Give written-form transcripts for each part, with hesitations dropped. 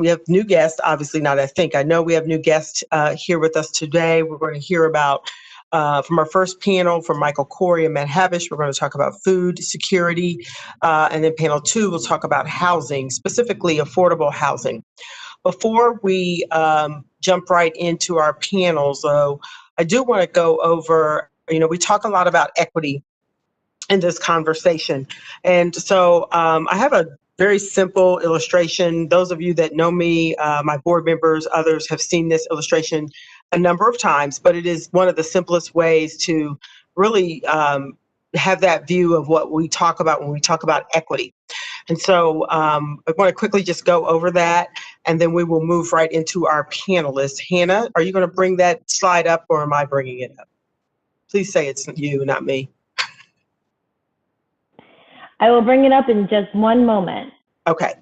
We have new guests, obviously not I think. I know we have new guests here with us today. We're going to hear about, from our first panel, from Michael Corey and Matt Havish, we're going to talk about food security. And then panel 2, we'll talk about housing, specifically affordable housing. Before we jump right into our panels, though, I do want to go over, we talk a lot about equity in this conversation. And so I have a very simple illustration. Those of you that know me, my board members, others have seen this illustration a number of times, but it is one of the simplest ways to really have that view of what we talk about when we talk about equity. And so I want to quickly just go over that, and then we will move right into our panelists. Hannah, are you going to bring that slide up, or am I bringing it up? Please say it's you, not me. I will bring it up in just one moment. Okay.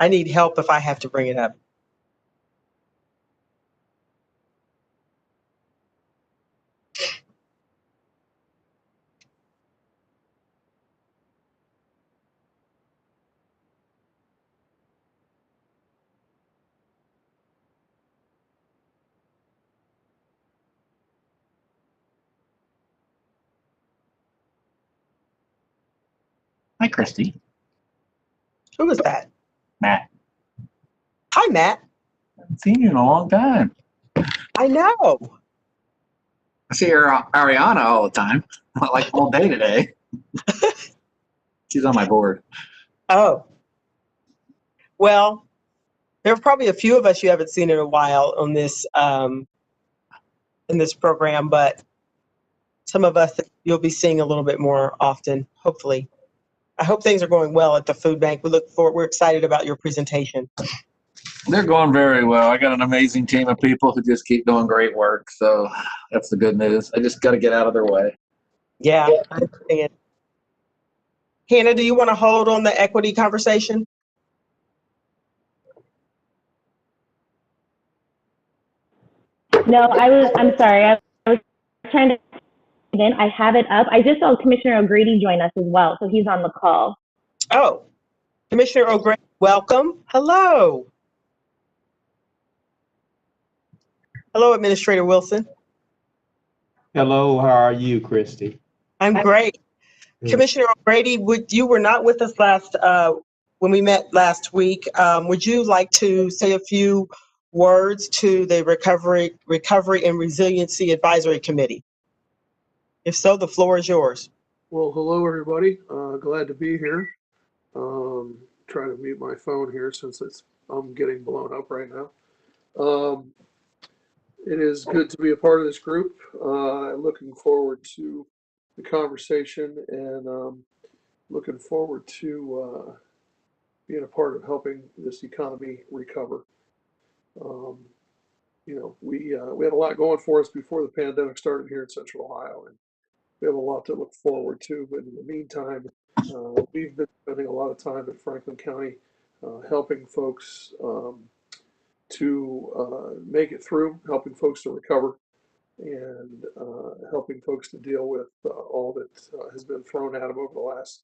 I need help if I have to bring it up. Hi, Christy. Who is that? Matt. Hi, Matt. I haven't seen you in a long time. I know. I see Ariana all the time, like all day today. She's on my board. Oh. Well, there are probably a few of us you haven't seen in a while on this in this program, but some of us you'll be seeing a little bit more often, hopefully. I hope things are going well at the food bank. We're excited about your presentation. They're going very well. I got an amazing team of people who just keep doing great work. So that's the good news. I just got to get out of their way. Yeah, I understand. Hannah, do you want to hold on the equity conversation? No, I'm sorry. I was trying to, again, I have it up. I just saw Commissioner O'Grady join us as well, so he's on the call. Oh, Commissioner O'Grady, welcome. Hello. Hello, Administrator Wilson. Hello, how are you, Christy? I'm great. Good. Commissioner O'Grady, you were not with us when we met last week. Would you like to say a few words to the Recovery and Resiliency Advisory Committee? If so, the floor is yours. Well, hello, everybody. Glad to be here. Trying to mute my phone here since I'm getting blown up right now. It is good to be a part of this group. Looking forward to the conversation and looking forward to being a part of helping this economy recover. We had a lot going for us before the pandemic started here in Central Ohio, and we have a lot to look forward to. But in the meantime, we've been spending a lot of time in Franklin County helping folks to make it through, helping folks to recover, and helping folks to deal with all that has been thrown at them over the last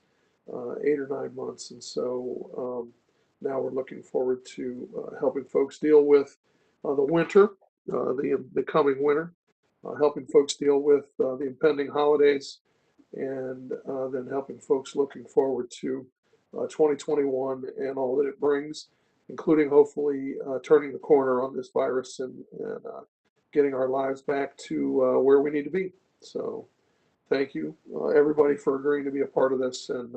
8 or 9 months. And so now we're looking forward to helping folks deal with the winter, the coming winter, helping folks deal with the impending holidays, and then helping folks looking forward to 2021 and all that it brings, including hopefully turning the corner on this virus and getting our lives back to where we need to be. So thank you, everybody, for agreeing to be a part of this, and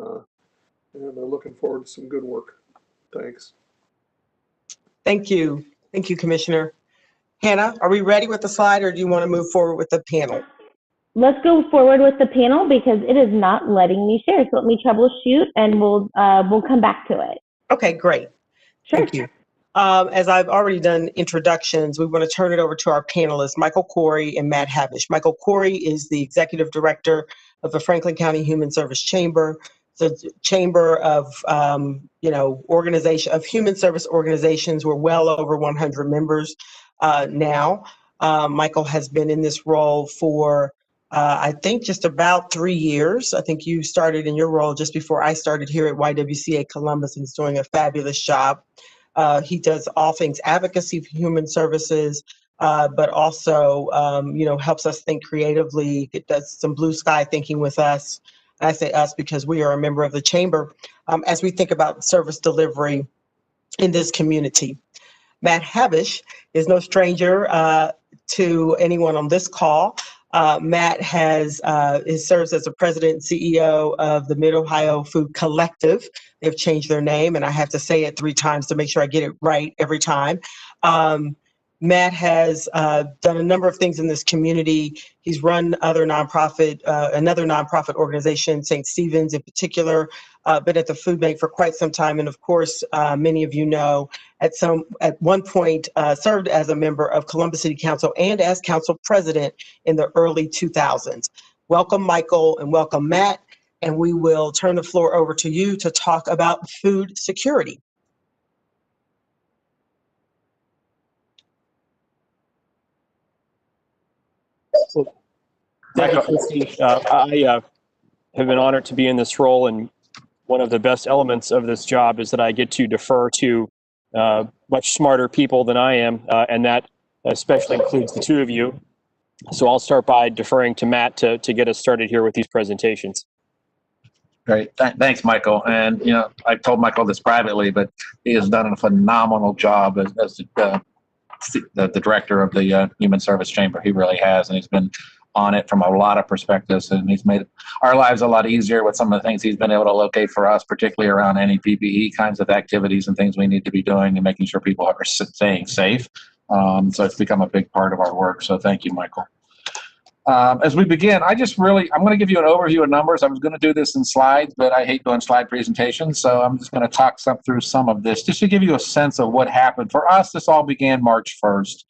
looking forward to some good work. Thanks. Thank you. Thank you, Commissioner. Hannah, are we ready with the slide, or do you want to move forward with the panel? Let's go forward with the panel because it is not letting me share. So let me troubleshoot, and we'll come back to it. Okay, great. Sure. Thank you. As I've already done introductions, we want to turn it over to our panelists, Michael Corey and Matt Havish. Michael Corey is the Executive Director of the Franklin County Human Service Chamber. It's a chamber of, organization of human service organizations. We're well over 100 members now. Michael has been in this role for I think just about 3 years. I think you started in your role just before I started here at YWCA Columbus, and he's doing a fabulous job. He does all things advocacy for human services, but also, helps us think creatively. It does some blue sky thinking with us. I say us because we are a member of the chamber, as we think about service delivery in this community. Matt Havish is no stranger to anyone on this call. Matt serves as the president and CEO of the Mid-Ohio Food Collective. They've changed their name, and I have to say it 3 times to make sure I get it right every time. Matt has done a number of things in this community. He's run another nonprofit organization, St. Stephen's in particular, been at the food bank for quite some time. And of course, many of you know, at one point served as a member of Columbus City Council and as council president in the early 2000s. Welcome, Michael, and welcome, Matt. And we will turn the floor over to you to talk about food security. Thank you, Christy. I have been honored to be in this role, and one of the best elements of this job is that I get to defer to much smarter people than I am, and that especially includes the 2 of you. So I'll start by deferring to Matt to get us started here with these presentations. Great. Thanks, Michael. And, I told Michael this privately, but he has done a phenomenal job as the director of the Human Service Chamber. He really has, and he's been on it from a lot of perspectives, and he's made our lives a lot easier with some of the things he's been able to locate for us, particularly around any PPE kinds of activities and things we need to be doing and making sure people are staying safe. So it's become a big part of our work. So thank you, Michael. As we begin, I'm going to give you an overview of numbers. I was going to do this in slides, but I hate doing slide presentations. So I'm just going to talk through some of this just to give you a sense of what happened. For us, this all began March 1st.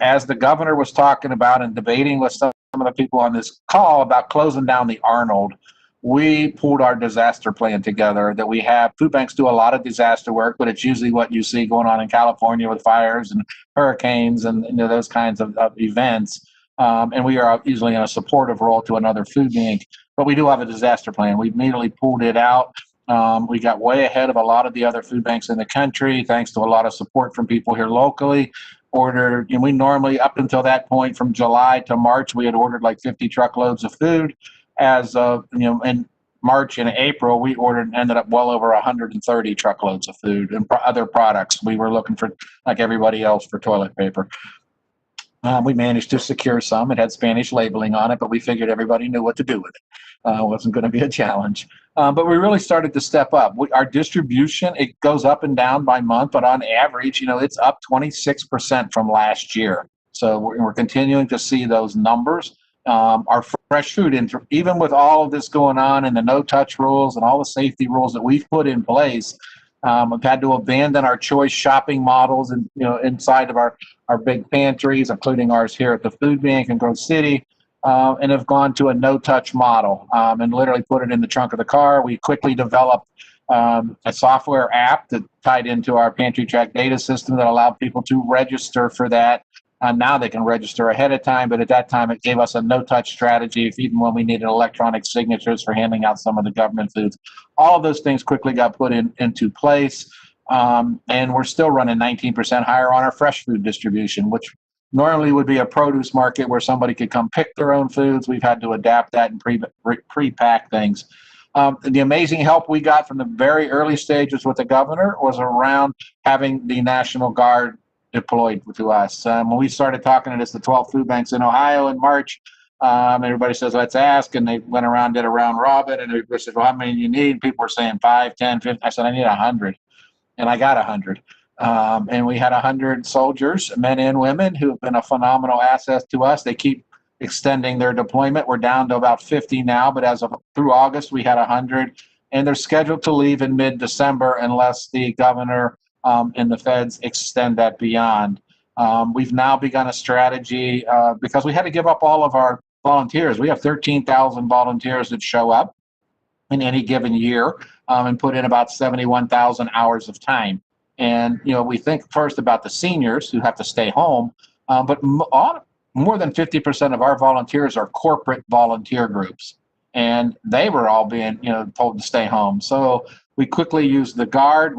As the governor was talking about and debating with some of the people on this call about closing down the Arnold, we pulled our disaster plan together that we have. Food banks do a lot of disaster work, but it's usually what you see going on in California with fires and hurricanes and those kinds of events. And we are usually in a supportive role to another food bank, but we do have a disaster plan. We immediately pulled it out. We got way ahead of a lot of the other food banks in the country, thanks to a lot of support from people here locally. And we normally, up until that point, from July to March, we had ordered like 50 truckloads of food. As of, in March and April, we ended up well over 130 truckloads of food and other products. We were looking for, like everybody else, for toilet paper. We managed to secure some. It had Spanish labeling on it, but we figured everybody knew what to do with it. It wasn't going to be a challenge. But we really started to step up. Our distribution, it goes up and down by month, but on average, it's up 26% from last year. So we're continuing to see those numbers. Our fresh food, even with all of this going on and the no-touch rules and all the safety rules that we've put in place, we've had to abandon our choice shopping models and inside of our big pantries, including ours here at the food bank in Grove City, and have gone to a no-touch model and literally put it in the trunk of the car. We quickly developed a software app that tied into our pantry track data system that allowed people to register for that. Now they can register ahead of time, but at that time it gave us a no-touch strategy, even when we needed electronic signatures for handing out some of the government foods. All of those things quickly got put into place, and we're still running 19% higher on our fresh food distribution, which normally would be a produce market where somebody could come pick their own foods. We've had to adapt that and pre-pack things. The amazing help we got from the very early stages with the governor was around having the National Guard deployed to us. When we started talking to the 12 food banks in Ohio in March, everybody says, let's ask. And they went around, did a round robin, and everybody said, well, how many do you need? And people were saying 5, 10, 15. I said, I need 100. And I got 100. And we had 100 soldiers, men and women, who have been a phenomenal asset to us. They keep extending their deployment. We're down to about 50 now, but through August, we had 100. And they're scheduled to leave in mid-December unless the governor and the feds extend that beyond. We've now begun a strategy because we had to give up all of our volunteers. We have 13,000 volunteers that show up in any given year and put in about 71,000 hours of time. And, we think first about the seniors who have to stay home, but more than 50% of our volunteers are corporate volunteer groups, and they were all being, told to stay home. So we quickly used the Guard.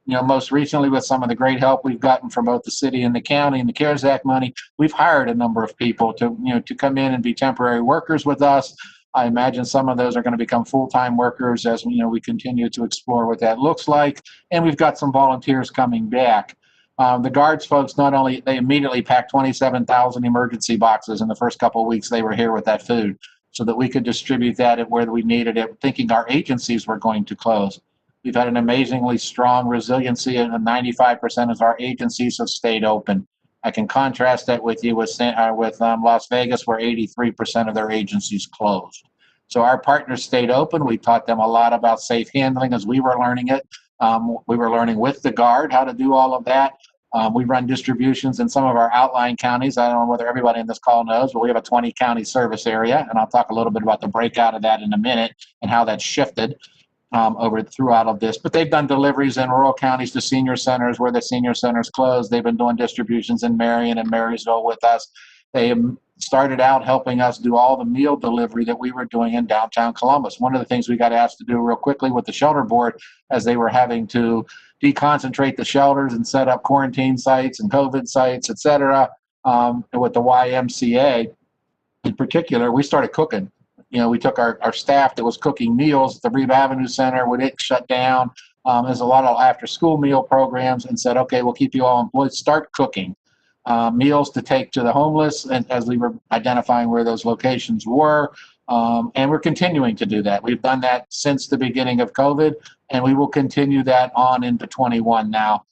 Most recently, with some of the great help we've gotten from both the city and the county and the CARES Act money, we've hired a number of people to come in and be temporary workers with us. I imagine some of those are going to become full-time workers as we continue to explore what that looks like. And we've got some volunteers coming back. The Guards folks, they immediately packed 27,000 emergency boxes in the first couple of weeks they were here with that food, so that we could distribute that at where we needed it, thinking our agencies were going to close. We've had an amazingly strong resiliency, and 95% of our agencies have stayed open. I can contrast that with you with Las Vegas, where 83% of their agencies closed. So our partners stayed open. We taught them a lot about safe handling as we were learning it. We were learning with the Guard how to do all of that. We run distributions in some of our outlying counties. I don't know whether everybody in this call knows, but we have a 20-county service area, and I'll talk a little bit about the breakout of that in a minute and how that's shifted throughout of this. But they've done deliveries in rural counties to senior centers where the senior centers closed. They've been doing distributions in Marion and Marysville with us. They started out helping us do all the meal delivery that we were doing in downtown Columbus. One of the things we got asked to do real quickly with the shelter board, as they were having to deconcentrate the shelters and set up quarantine sites and COVID sites, et cetera, with the YMCA in particular, we started cooking. We took our staff that was cooking meals at the Reeve Avenue Center when it shut down. There's a lot of after-school meal programs, and said, okay, we'll keep you all employed. Start cooking meals to take to the homeless, and as we were identifying where those locations were. And we're continuing to do that. We've done that since the beginning of COVID, and we will continue that on into 21 now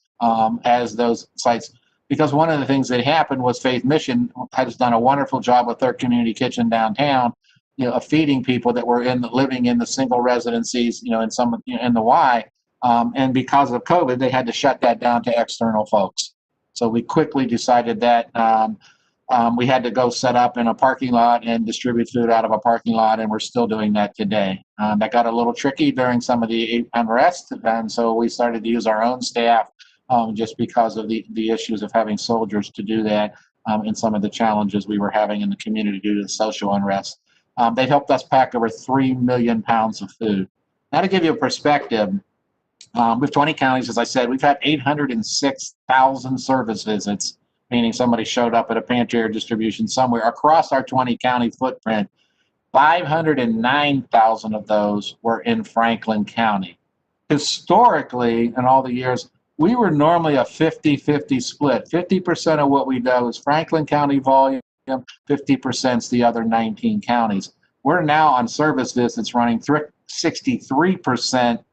as those sites. Because one of the things that happened was Faith Mission has done a wonderful job with their community kitchen downtown, of feeding people that were living in the single residencies, in the Y. And because of COVID, they had to shut that down to external folks. So we quickly decided that we had to go set up in a parking lot and distribute food out of a parking lot, and we're still doing that today. That got a little tricky during some of the unrest, and so we started to use our own staff just because of the issues of having soldiers to do that and some of the challenges we were having in the community due to the social unrest. They've helped us pack over 3 million pounds of food. Now, to give you a perspective, with 20 counties, as I said, we've had 806,000 service visits, meaning somebody showed up at a pantry or distribution somewhere across our 20-county footprint. 509,000 of those were in Franklin County. Historically, in all the years, we were normally a 50-50 split. 50% of what we do is Franklin County volume, 50% is the other 19 counties. We're now on service visits running 63%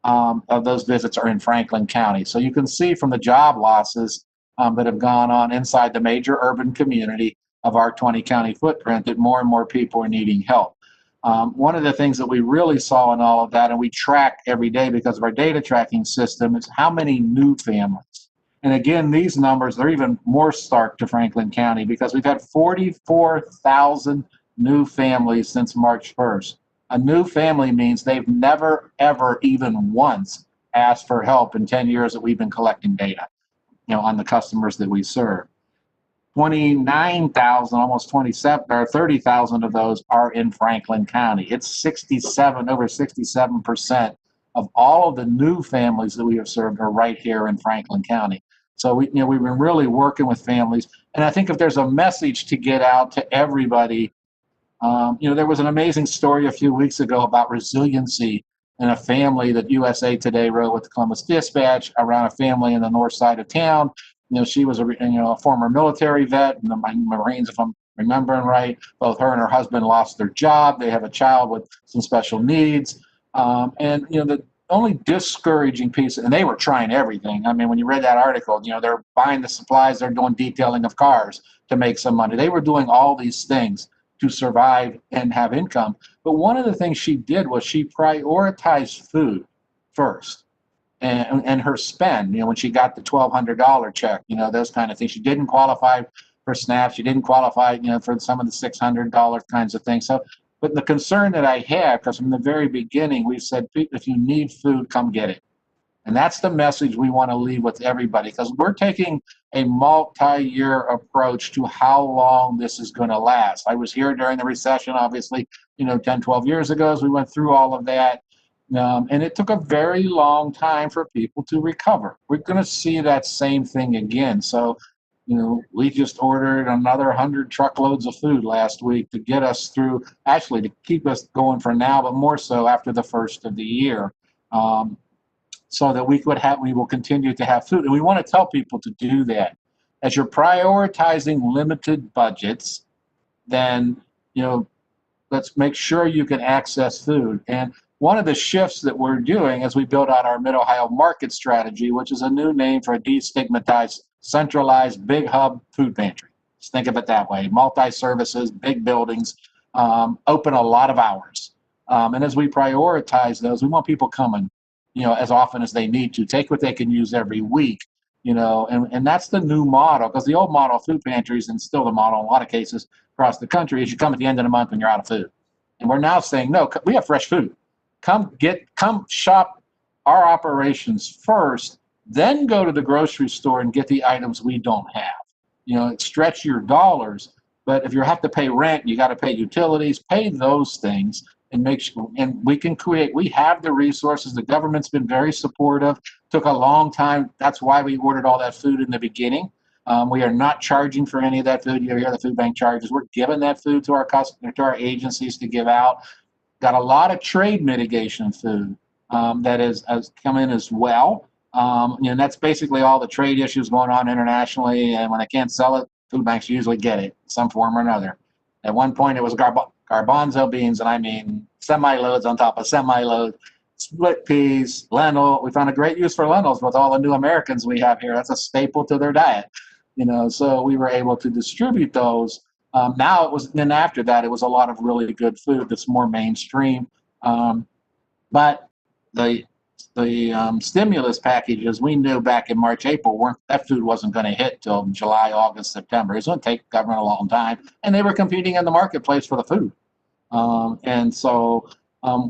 of those visits are in Franklin County. So you can see from the job losses that have gone on inside the major urban community of our 20-county footprint that more and more people are needing help. One of the things that we really saw in all of that, and we track every day because of our data tracking system, is how many new families. And again, these numbers are even more stark to Franklin County because we've had 44,000 new families since March 1st. A new family means they've never, ever, even once asked for help in 10 years that we've been collecting data, on the customers that we serve. 29,000, almost 27 or 30,000 of those are in Franklin County. It's over 67% of all of the new families that we have served are right here in Franklin County. So we've been really working with families, and I think if there's a message to get out to everybody, there was an amazing story a few weeks ago about resiliency in a family that USA Today wrote with the Columbus Dispatch around a family in the north side of town. She was a former military vet in the Marines, if I'm remembering right. Both her and her husband lost their job. They have a child with some special needs. The only discouraging piece, and they were trying everything. I mean, when you read that article, they're buying the supplies, they're doing detailing of cars to make some money. They were doing all these things to survive and have income. But one of the things she did was she prioritized food first. And her spend, when she got the $1,200 check, those kind of things. She didn't qualify for SNAP. She didn't qualify, for some of the $600 kinds of things. So, but the concern that I have, because from the very beginning, we said, if you need food, come get it. And that's the message we want to leave with everybody, because we're taking a multi-year approach to how long this is going to last. I was here during the recession, obviously, 10, 12 years ago, as we went through all of that. And it took a very long time for people to recover. We're going to see that same thing again. So, we just ordered another 100 truckloads of food last week to get us through, actually to keep us going for now, but more so after the first of the year. So that we will continue to have food. And we want to tell people to do that. As you're prioritizing limited budgets, then, let's make sure you can access food. And one of the shifts that we're doing as we build out our Mid-Ohio market strategy, which is a new name for a destigmatized, centralized, big hub food pantry. Just think of it that way. Multi-services, big buildings, open a lot of hours. And as we prioritize those, we want people coming, as often as they need to, take what they can use every week, and that's the new model, because the old model of food pantries, and still the model in a lot of cases across the country, is you come at the end of the month and you're out of food. And we're now saying, no, we have fresh food. Come shop our operations first, then go to the grocery store and get the items we don't have. Stretch your dollars, but if you have to pay rent, you got to pay utilities, pay those things. And make sure, and we have the resources. The government's been very supportive. Took a long time. That's why we ordered all that food in the beginning. We are not charging for any of that food. You hear the food bank charges. We're giving that food to our customers, to our agencies to give out. Got a lot of trade mitigation food that has come in as well. And that's basically all the trade issues going on internationally. And when they can't sell it, food banks usually get it in some form or another. At one point, it was garbanzo beans, and I mean semi-loads on top of semi-loads, split peas, lentil. We found a great use for lentils with all the new Americans we have here. That's a staple to their diet, so we were able to distribute those. Then after that, it was a lot of really good food that's more mainstream. But the stimulus packages, we knew back in March, April, that food wasn't going to hit till July, August, September. It's going to take government a long time, and they were competing in the marketplace for the food. And so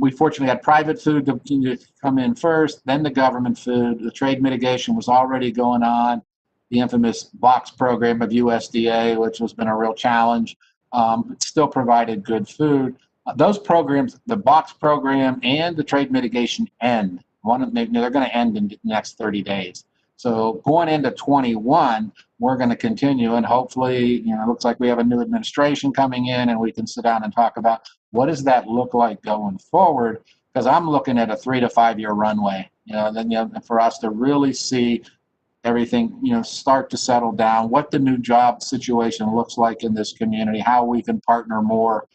we fortunately had private food to come in first, then the government food. The trade mitigation was already going on. The infamous box program of USDA, which has been a real challenge, but still provided good food. Those programs, the box program and the trade mitigation end. They're going to end in the next 30 days. So going into 21, we're going to continue, and hopefully, it looks like we have a new administration coming in, and we can sit down and talk about what does that look like going forward, because I'm looking at a 3 to 5 year runway, for us to really see everything, start to settle down, what the new job situation looks like in this community, how we can partner more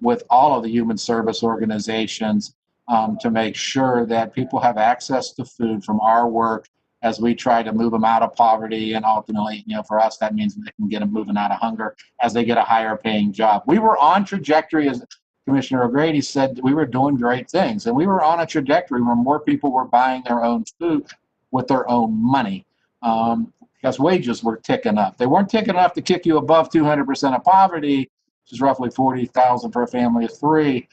with all of the human service organizations to make sure that people have access to food from our work as we try to move them out of poverty. And ultimately, for us, that means they can get them moving out of hunger as they get a higher paying job. We were on trajectory, as Commissioner O'Grady said, we were doing great things. And we were on a trajectory where more people were buying their own food with their own money because wages were ticking up. They weren't ticking up to kick you above 200% of poverty, which is roughly $40,000 for a family of three.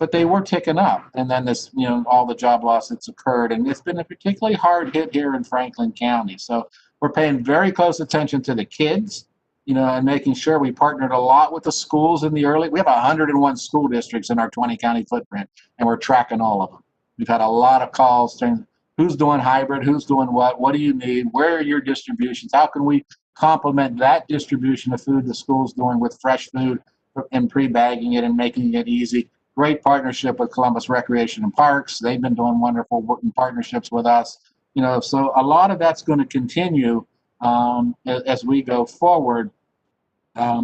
But they were ticking up. And then this, all the job loss that's occurred. And it's been a particularly hard hit here in Franklin County. So we're paying very close attention to the kids, and making sure we partnered a lot with the schools in the early. We have 101 school districts in our 20 county footprint, and we're tracking all of them. We've had a lot of calls saying, who's doing hybrid, who's doing what do you need, where are your distributions, how can we complement that distribution of food the school's doing with fresh food and pre-bagging it and making it easy. Great partnership with Columbus Recreation and Parks. They've been doing wonderful working partnerships with us. So a lot of that's going to continue as we go forward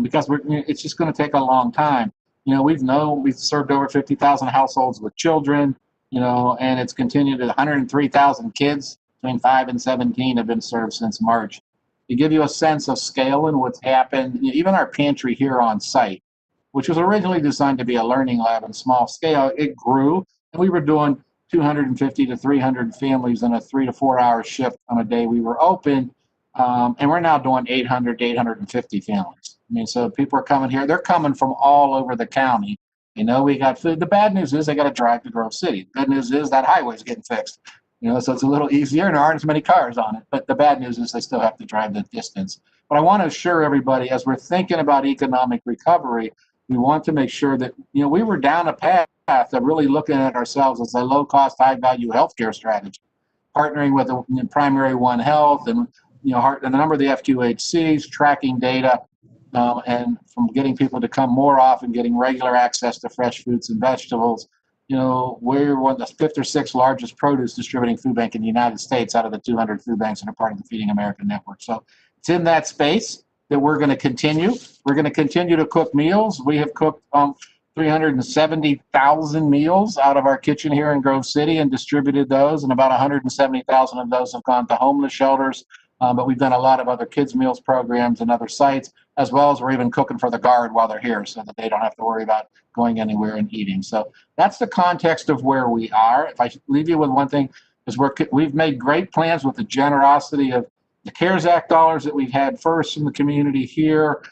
because it's just going to take a long time. We've served over 50,000 households with children, and it's continued to 103,000 kids between 5 and 17 have been served since March. To give you a sense of scale and what's happened, even our pantry here on site, which was originally designed to be a learning lab in small scale, it grew, and we were doing 250 to 300 families in a 3 to 4 hour shift on a day we were open, and we're now doing 800 to 850 families. So people are coming here. They're coming from all over the county. We got food. The bad news is they got to drive to Grove City. The good news is that highway's getting fixed. So it's a little easier and there aren't as many cars on it. But the bad news is they still have to drive the distance. But I want to assure everybody, as we're thinking about economic recovery, we want to make sure that, we were down a path of really looking at ourselves as a low-cost, high-value healthcare strategy, partnering with the Primary One Health and, and a number of the FQHCs, tracking data, and from getting people to come more often, getting regular access to fresh fruits and vegetables. We're one of the 5th or 6th largest produce distributing food bank in the United States out of the 200 food banks that are part of the Feeding America network. So it's in that space that we're going to continue. We're going to continue to cook meals. We have cooked 370,000 meals out of our kitchen here in Grove City and distributed those, and about 170,000 of those have gone to homeless shelters. But we've done a lot of other kids' meals programs and other sites, as well as we're even cooking for the Guard while they're here so that they don't have to worry about going anywhere and eating. So that's the context of where we are. If I leave you with one thing, is we've made great plans with the generosity of the CARES Act dollars that we've had first from the community here,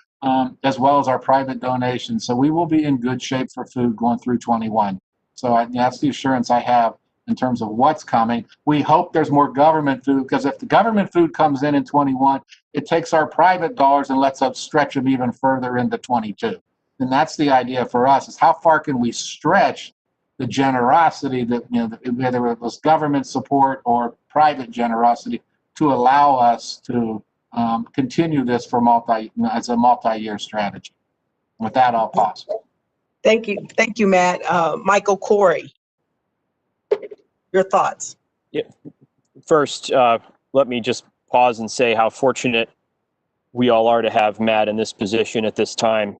as well as our private donations. So we will be in good shape for food going through 21. So that's the assurance I have in terms of what's coming. We hope there's more government food, because if the government food comes in 21, it takes our private dollars and lets us stretch them even further into 22. And that's the idea for us, is how far can we stretch the generosity that, whether it was government support or private generosity, to allow us to continue this for as a multi-year strategy. With that, I'll pause. Thank you, Matt. Michael Corey, your thoughts? Yeah. First, let me just pause and say how fortunate we all are to have Matt in this position at this time.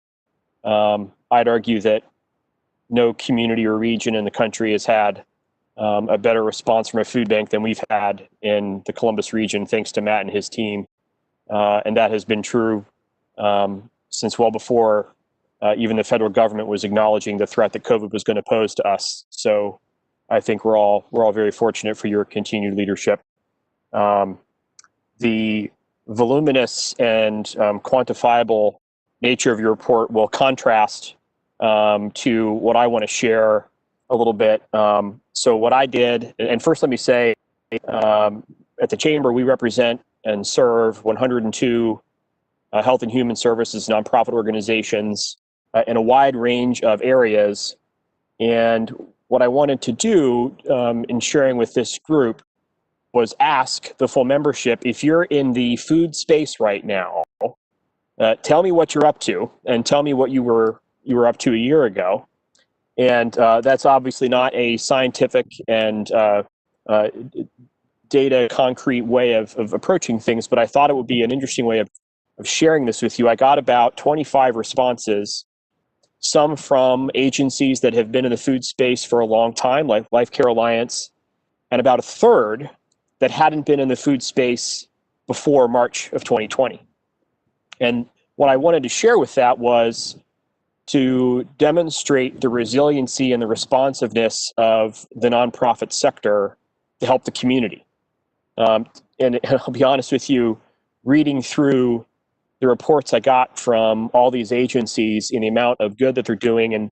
I'd argue that no community or region in the country has had a better response from a food bank than we've had in the Columbus region, thanks to Matt and his team. And that has been true since well before even the federal government was acknowledging the threat that COVID was going to pose to us. So I think we're all very fortunate for your continued leadership. The voluminous and quantifiable nature of your report will contrast to what I want to share a little bit. So what I did, and first let me say, at the Chamber, we represent and serve 102 health and human services nonprofit organizations in a wide range of areas. And what I wanted to do in sharing with this group was ask the full membership, if you're in the food space right now, tell me what you're up to, and tell me what you were up to a year ago. And that's obviously not a scientific and data concrete way of approaching things, but I thought it would be an interesting way of sharing this with you. I got about 25 responses, some from agencies that have been in the food space for a long time, like Life Care Alliance, and about a third that hadn't been in the food space before March of 2020. And what I wanted to share with that was to demonstrate the resiliency and the responsiveness of the nonprofit sector to help the community. And I'll be honest with you, reading through the reports I got from all these agencies in the amount of good that they're doing and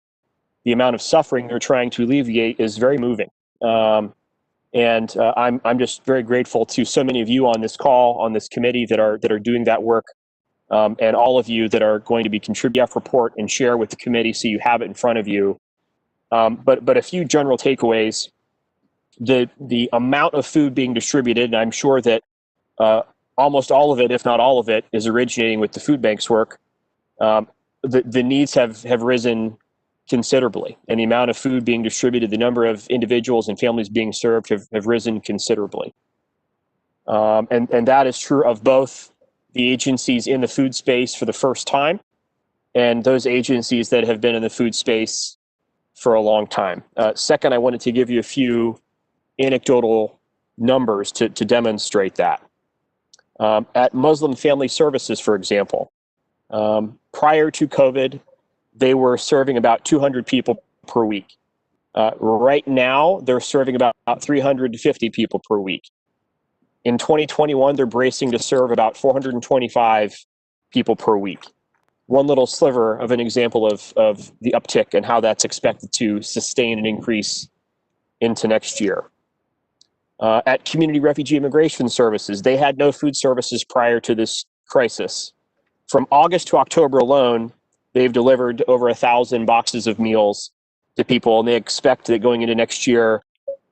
the amount of suffering they're trying to alleviate is very moving. And I'm just very grateful to so many of you on this call, on this committee that are doing that work, and all of you that are going to be contributing to the report and share with the committee so you have it in front of you. But a few general takeaways. The amount of food being distributed, and I'm sure that almost all of it, if not all of it, is originating with the food bank's work. The needs have risen considerably, and the amount of food being distributed, the number of individuals and families being served have risen considerably. And that is true of both the agencies in the food space for the first time and those agencies that have been in the food space for a long time. Second, I wanted to give you a few anecdotal numbers to demonstrate that. At Muslim Family Services, for example, prior to COVID, they were serving about 200 people per week. Right now, they're serving about 350 people per week. In 2021, they're bracing to serve about 425 people per week. One little sliver of an example of the uptick and how that's expected to sustain and increase into next year. At Community Refugee Immigration Services, they had no food services prior to this crisis. From August to October alone, they've delivered over 1,000 boxes of meals to people, and they expect that going into next year,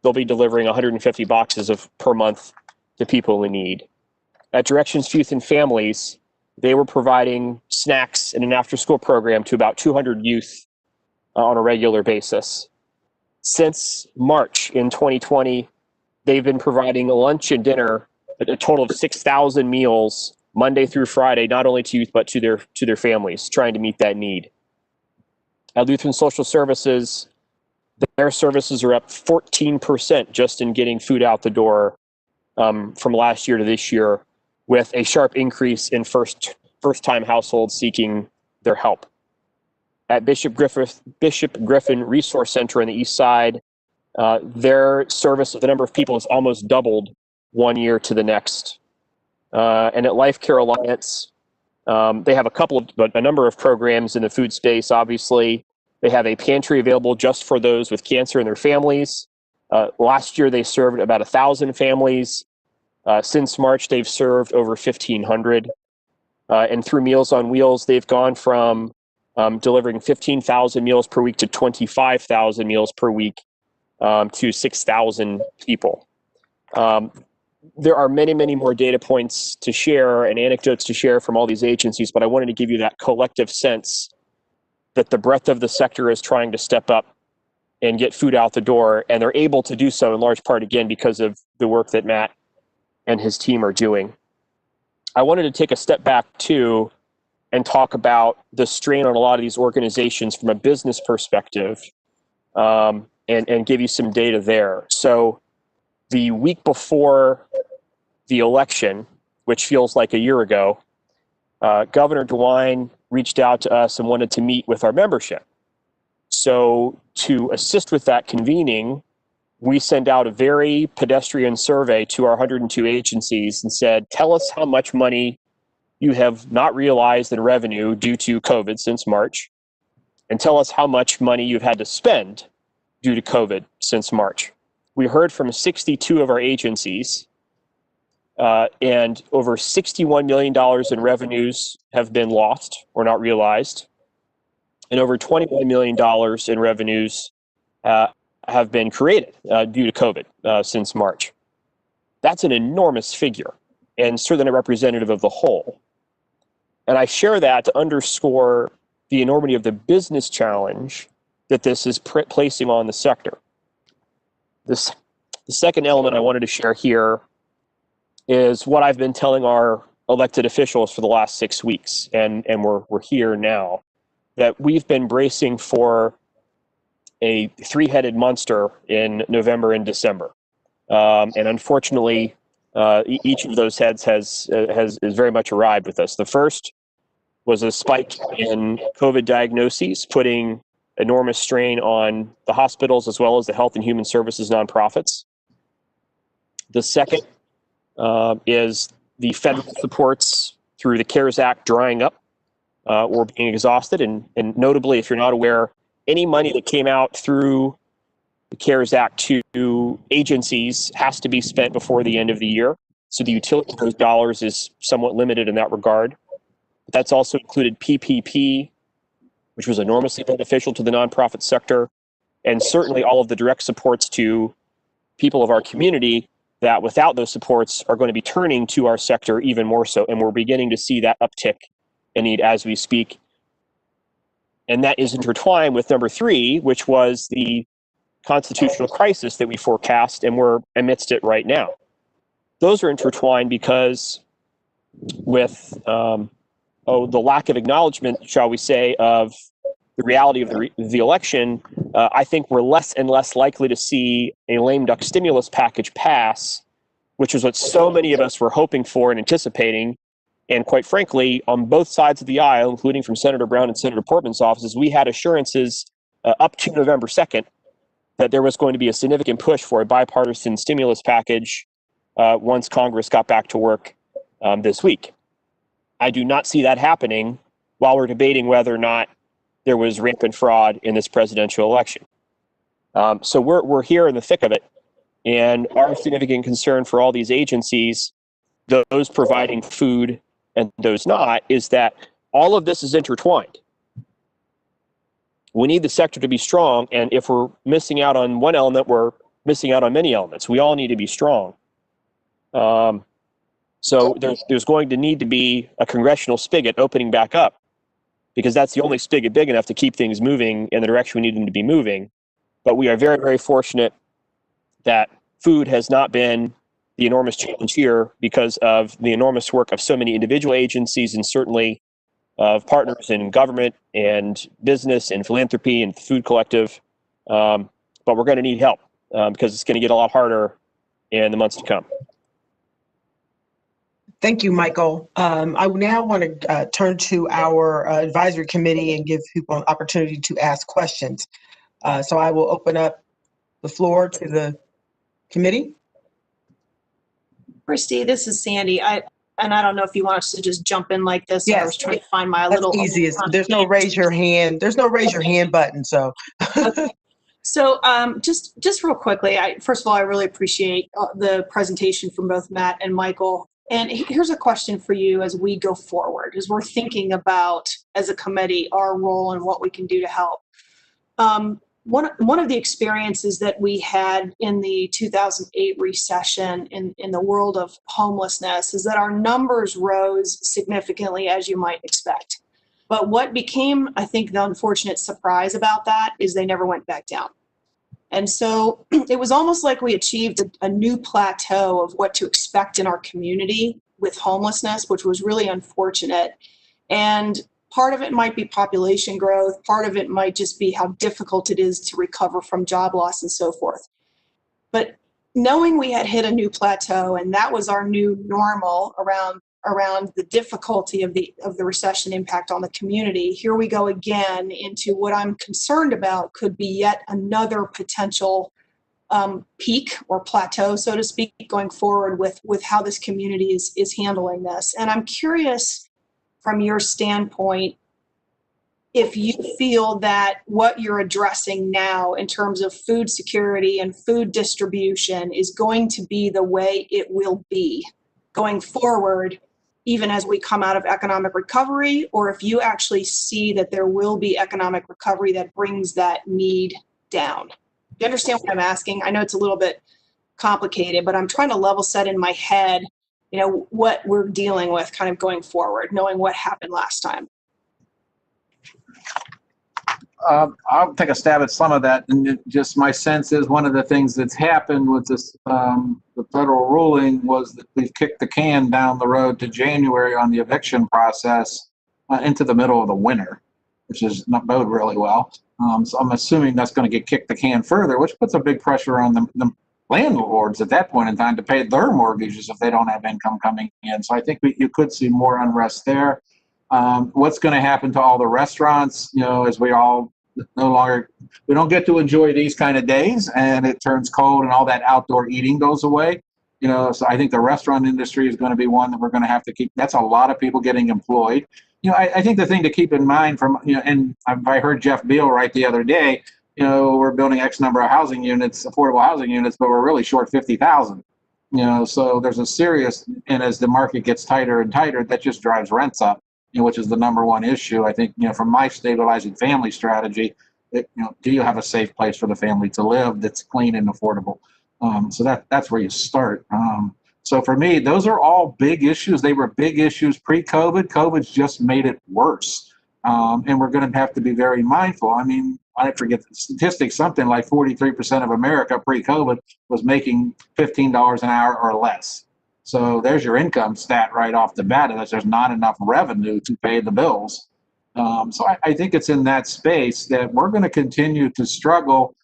they'll be delivering 150 boxes per month to people in need. At Directions to Youth and Families, they were providing snacks in an after-school program to about 200 youth on a regular basis. Since March in 2020, they've been providing lunch and dinner, a total of 6,000 meals, Monday through Friday, not only to youth, but to their families, trying to meet that need. At Lutheran Social Services, their services are up 14% just in getting food out the door from last year to this year, with a sharp increase in first-time households seeking their help. At Bishop Griffin Resource Center on the East Side, their service of the number of people has almost doubled one year to the next. And at Life Care Alliance, they have a number of programs in the food space. Obviously, they have a pantry available just for those with cancer and their families. Last year, they served about 1,000 families. Since March, they've served over 1,500. And through Meals on Wheels, they've gone from delivering 15,000 meals per week to 25,000 meals per week to 6,000 people. There are many, many more data points to share and anecdotes to share from all these agencies, but I wanted to give you that collective sense that the breadth of the sector is trying to step up and get food out the door, and they're able to do so in large part, again, because of the work that Matt and his team are doing. I wanted to take a step back, too, and talk about the strain on a lot of these organizations from a business perspective, and give you some data there. So the week before the election, which feels like a year ago, Governor DeWine reached out to us and wanted to meet with our membership. So to assist with that convening, we sent out a very pedestrian survey to our 102 agencies and said, tell us how much money you have not realized in revenue due to COVID since March, and tell us how much money you've had to spend due to COVID since March. We heard from 62 of our agencies, and over $61 million in revenues have been lost or not realized, and over $21 million in revenues have been created due to COVID since March. That's an enormous figure, and certainly not representative of the whole. And I share that to underscore the enormity of the business challenge that this is placing on the sector. The second element I wanted to share here is what I've been telling our elected officials for the last 6 weeks, and we're here now, that we've been bracing for a three-headed monster in November and December. And unfortunately, each of those heads has very much arrived with us. The first was a spike in COVID diagnoses, putting enormous strain on the hospitals as well as the health and human services nonprofits. The second is the federal supports through the CARES Act drying up or being exhausted. And notably, if you're not aware, any money that came out through the CARES Act to agencies has to be spent before the end of the year. So the utility of those dollars is somewhat limited in that regard. But that's also included PPP, which was enormously beneficial to the nonprofit sector, and certainly all of the direct supports to people of our community that without those supports are going to be turning to our sector even more so. And we're beginning to see that uptick in need as we speak. And that is intertwined with number three, which was the constitutional crisis that we forecast, and we're amidst it right now. Those are intertwined because with the lack of acknowledgement, shall we say, of the reality of the election, I think we're less and less likely to see a lame duck stimulus package pass, which is what so many of us were hoping for and anticipating. And quite frankly, on both sides of the aisle, including from Senator Brown and Senator Portman's offices, we had assurances up to November 2nd that there was going to be a significant push for a bipartisan stimulus package once Congress got back to work this week. I do not see that happening while we're debating whether or not there was rampant fraud in this presidential election. So we're here in the thick of it. And our significant concern for all these agencies, those providing food and those not, is that all of this is intertwined. We need the sector to be strong, and if we're missing out on one element, we're missing out on many elements. We all need to be strong. So there's going to need to be a congressional spigot opening back up, because that's the only spigot big enough to keep things moving in the direction we need them to be moving. But we are very, very fortunate that food has not been the enormous challenge here because of the enormous work of so many individual agencies, and certainly of partners in government and business and philanthropy and food collective. But we're going to need help because it's going to get a lot harder in the months to come. Thank you, Michael. I now want to turn to our advisory committee and give people an opportunity to ask questions. So I will open up the floor to the committee. Christy, this is Sandy. I don't know if you want us to just jump in like this. Yes, I was trying to find my that's little. easiest. There's no raise your hand. There's no raise your hand button. So. Okay. So just real quickly, first of all, I really appreciate the presentation from both Matt and Michael. And here's a question for you as we go forward, as we're thinking about, as a committee, our role and what we can do to help. One of the experiences that we had in the 2008 recession in the world of homelessness is that our numbers rose significantly, as you might expect. But what became, I think, the unfortunate surprise about that is they never went back down. And so it was almost like we achieved a new plateau of what to expect in our community with homelessness, which was really unfortunate. And part of it might be population growth. Part of it might just be how difficult it is to recover from job loss and so forth. But knowing we had hit a new plateau and that was our new normal around the difficulty of the recession impact on the community, here we go again into what I'm concerned about could be yet another potential peak or plateau, so to speak, going forward with how this community is handling this. And I'm curious, from your standpoint, if you feel that what you're addressing now in terms of food security and food distribution is going to be the way it will be going forward, even as we come out of economic recovery, or if you actually see that there will be economic recovery that brings that need down. Do you understand what I'm asking? I know it's a little bit complicated, but I'm trying to level set in my head, what we're dealing with kind of going forward, knowing what happened last time. I'll take a stab at some of that. And just my sense is one of the things that's happened with this, the federal ruling was that we've kicked the can down the road to January on the eviction process into the middle of the winter, which is not bode really well. So I'm assuming that's going to get kicked the can further, which puts a big pressure on the landlords at that point in time to pay their mortgages if they don't have income coming in. So I think you could see more unrest there. What's going to happen to all the restaurants, as we all we don't get to enjoy these kind of days and it turns cold and all that outdoor eating goes away. So I think the restaurant industry is going to be one that we're going to have to keep. That's a lot of people getting employed. I think the thing to keep in mind and I heard Jeff Beal right the other day, we're building X number of housing units, affordable housing units, but we're really short 50,000. So there's a serious, and as the market gets tighter and tighter, that just drives rents up, which is the number one issue. I think, from my stabilizing family strategy, do you have a safe place for the family to live that's clean and affordable? So that's where you start. So for me, those are all big issues. They were big issues pre-COVID. COVID's just made it worse. And we're going to have to be very mindful. I forget the statistics, something like 43% of America pre-COVID was making $15 an hour or less. So there's your income stat right off the bat, unless there's not enough revenue to pay the bills. So I think it's in that space that we're going to continue to struggle,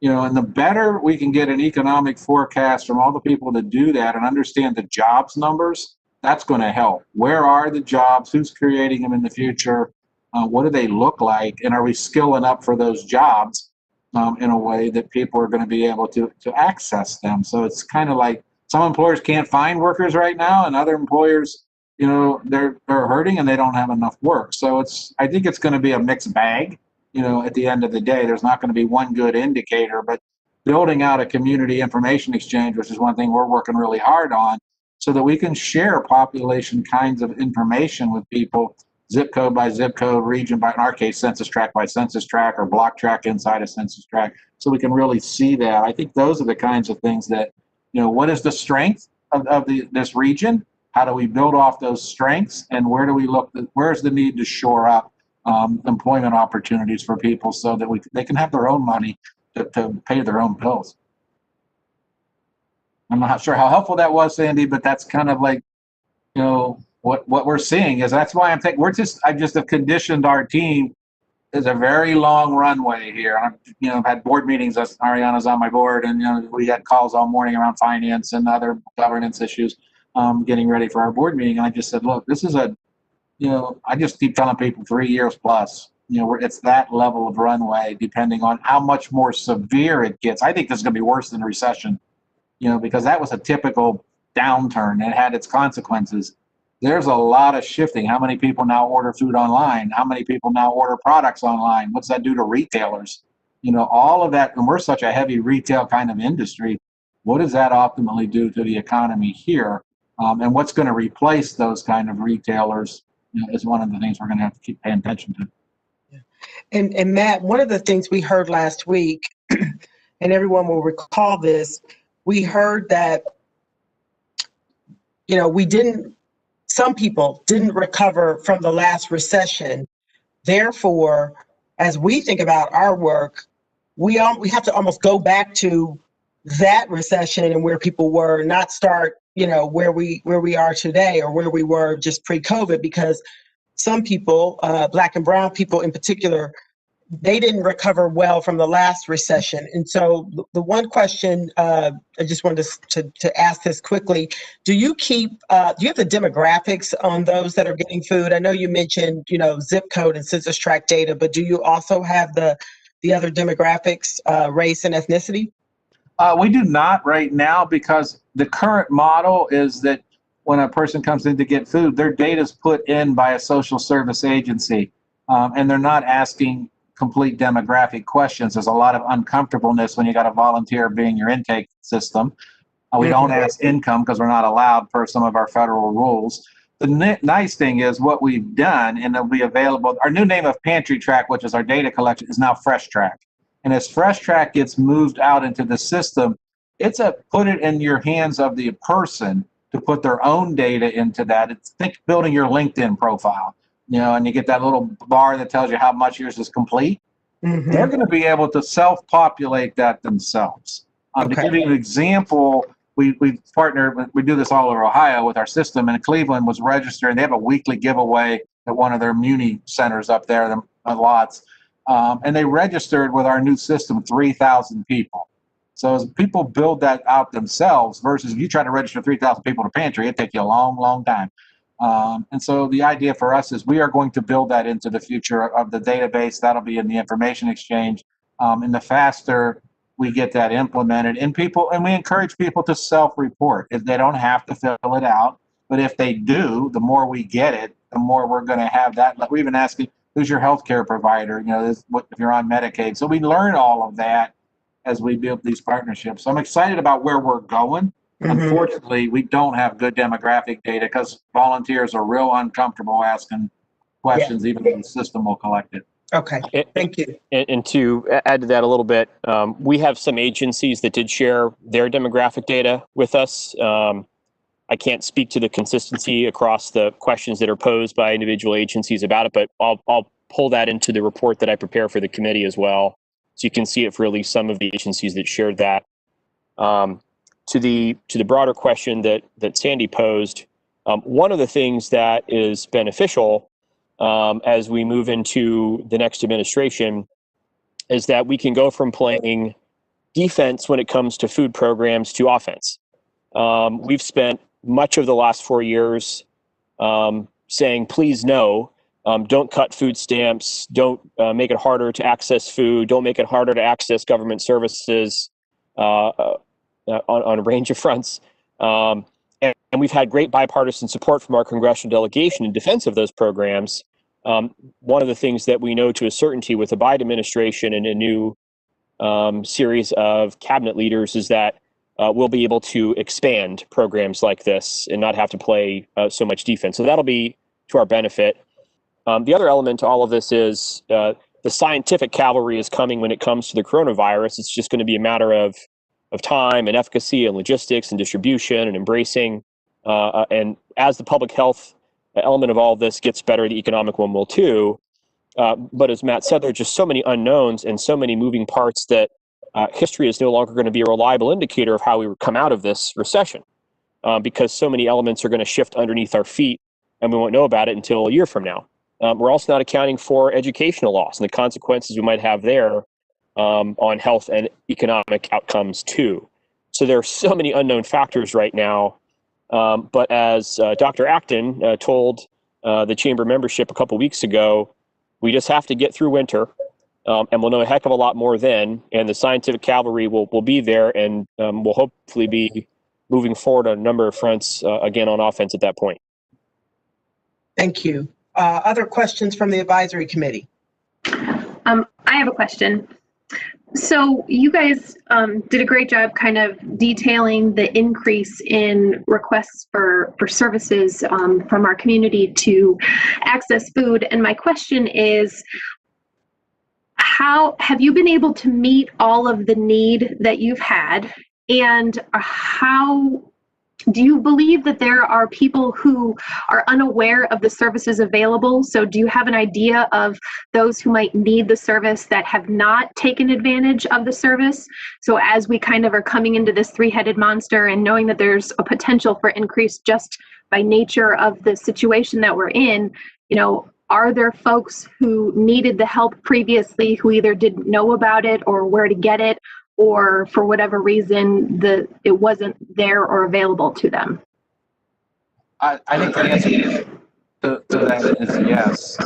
and the better we can get an economic forecast from all the people that do that and understand the jobs numbers, that's going to help. Where are the jobs? Who's creating them in the future? What do they look like? And are we skilling up for those jobs in a way that people are going to be able to access them? So it's kind of like some employers can't find workers right now, and other employers, they're hurting and they don't have enough work. So I think it's going to be a mixed bag. At the end of the day, there's not going to be one good indicator, but building out a community information exchange, which is one thing we're working really hard on, so that we can share population kinds of information with people, zip code by zip code, region by, in our case, census tract by census tract, or block tract inside a census tract, so we can really see that. I think those are the kinds of things that, what is the strength of this region? How do we build off those strengths? And where do we look, where's the need to shore up employment opportunities for people so that they can have their own money to pay their own bills? I'm not sure how helpful that was, Sandy, but that's kind of like, what we're seeing is that's why I just have conditioned our team. There's a very long runway here. I've had board meetings. Ariana's on my board, and we had calls all morning around finance and other governance issues, getting ready for our board meeting. And I just said, look, this is I just keep telling people 3 years plus. It's that level of runway, depending on how much more severe it gets. I think this is going to be worse than a recession, because that was a typical downturn. It had its consequences. There's a lot of shifting. How many people now order food online? How many people now order products online? What's that do to retailers? All of that. And we're such a heavy retail kind of industry. What does that optimally do to the economy here? And what's going to replace those kind of retailers is one of the things we're going to have to keep paying attention to. Yeah. And Matt, one of the things we heard last week, and everyone will recall this, we heard that, some people didn't recover from the last recession. Therefore, as we think about our work, we have to almost go back to that recession and where people were, not start, where we are today or where we were just pre-COVID, because some people, Black and brown people in particular, they didn't recover well from the last recession. And so the one question, I just wanted to ask this quickly, do you have the demographics on those that are getting food? I know you mentioned, zip code and census tract data, but do you also have the other demographics, race and ethnicity? We do not right now, because the current model is that when a person comes in to get food, their data is put in by a social service agency, and they're not asking complete demographic questions. There's a lot of uncomfortableness when you got a volunteer being your intake system. We don't ask income because we're not allowed per some of our federal rules. The nice thing is what we've done, and it'll be available. Our new name of Pantry Track, which is our data collection, is now Fresh Track. And as Fresh Track gets moved out into the system, it's put it in your hands of the person to put their own data into that. It's building your LinkedIn profile. And you get that little bar that tells you how much yours is complete. Mm-hmm. They're going to be able to self-populate that themselves. To give you an example, we partnered, we do this all over Ohio with our system, and Cleveland was registered, and they have a weekly giveaway at one of their Muni centers up there, the lots. And they registered with our new system 3,000 people. So as people build that out themselves versus if you try to register 3,000 people to Pantry, it'd take you a long, long time. And so the idea for us is we are going to build that into the future of the database. That'll be in the information exchange. And the faster we get that implemented, and we encourage people to self-report. If they don't have to fill it out, but if they do, the more we get it, the more we're going to have that. Like we've been asking, who's your healthcare provider? If you're on Medicaid. So we learn all of that as we build these partnerships. So I'm excited about where we're going. Mm-hmm. Unfortunately, we don't have good demographic data because volunteers are real uncomfortable asking questions, even though the system will collect it. Okay, thank you. And to add to that a little bit, we have some agencies that did share their demographic data with us. I can't speak to the consistency across the questions that are posed by individual agencies about it, but I'll pull that into the report that I prepare for the committee as well, so you can see it for at least some of the agencies that shared that. To the broader question that Sandy posed, one of the things that is beneficial as we move into the next administration is that we can go from playing defense when it comes to food programs to offense. We've spent much of the last 4 years saying, please no, don't cut food stamps, don't make it harder to access food, don't make it harder to access government services on a range of fronts. And we've had great bipartisan support from our congressional delegation in defense of those programs. One of the things that we know to a certainty with the Biden administration and a new series of cabinet leaders is that we'll be able to expand programs like this and not have to play so much defense. So that'll be to our benefit. The other element to all of this is the scientific cavalry is coming when it comes to the coronavirus. It's just going to be a matter of time and efficacy and logistics and distribution and embracing. And as the public health element of all of this gets better, the economic one will too. But as Matt said, there are just so many unknowns and so many moving parts that history is no longer going to be a reliable indicator of how we come out of this recession, because so many elements are going to shift underneath our feet and we won't know about it until a year from now. We're also not accounting for educational loss and the consequences we might have there on health and economic outcomes too. So there are so many unknown factors right now. But as Dr. Acton told the chamber membership a couple weeks ago, we just have to get through winter, and we'll know a heck of a lot more then. And the scientific cavalry will be there, and we'll hopefully be moving forward on a number of fronts again on offense at that point. Thank you. Other questions from the advisory committee? I have a question. So you guys did a great job kind of detailing the increase in requests for services from our community to access food. And my question is, how have you been able to meet all of the need that you've had? And how do you believe that there are people who are unaware of the services available? So do you have an idea of those who might need the service that have not taken advantage of the service? So as we kind of are coming into this three-headed monster and knowing that there's a potential for increase just by nature of the situation that we're in, you know, are there folks who needed the help previously who either didn't know about it or where to get it, or for whatever reason it wasn't there or available to them? I think the answer to that is yes,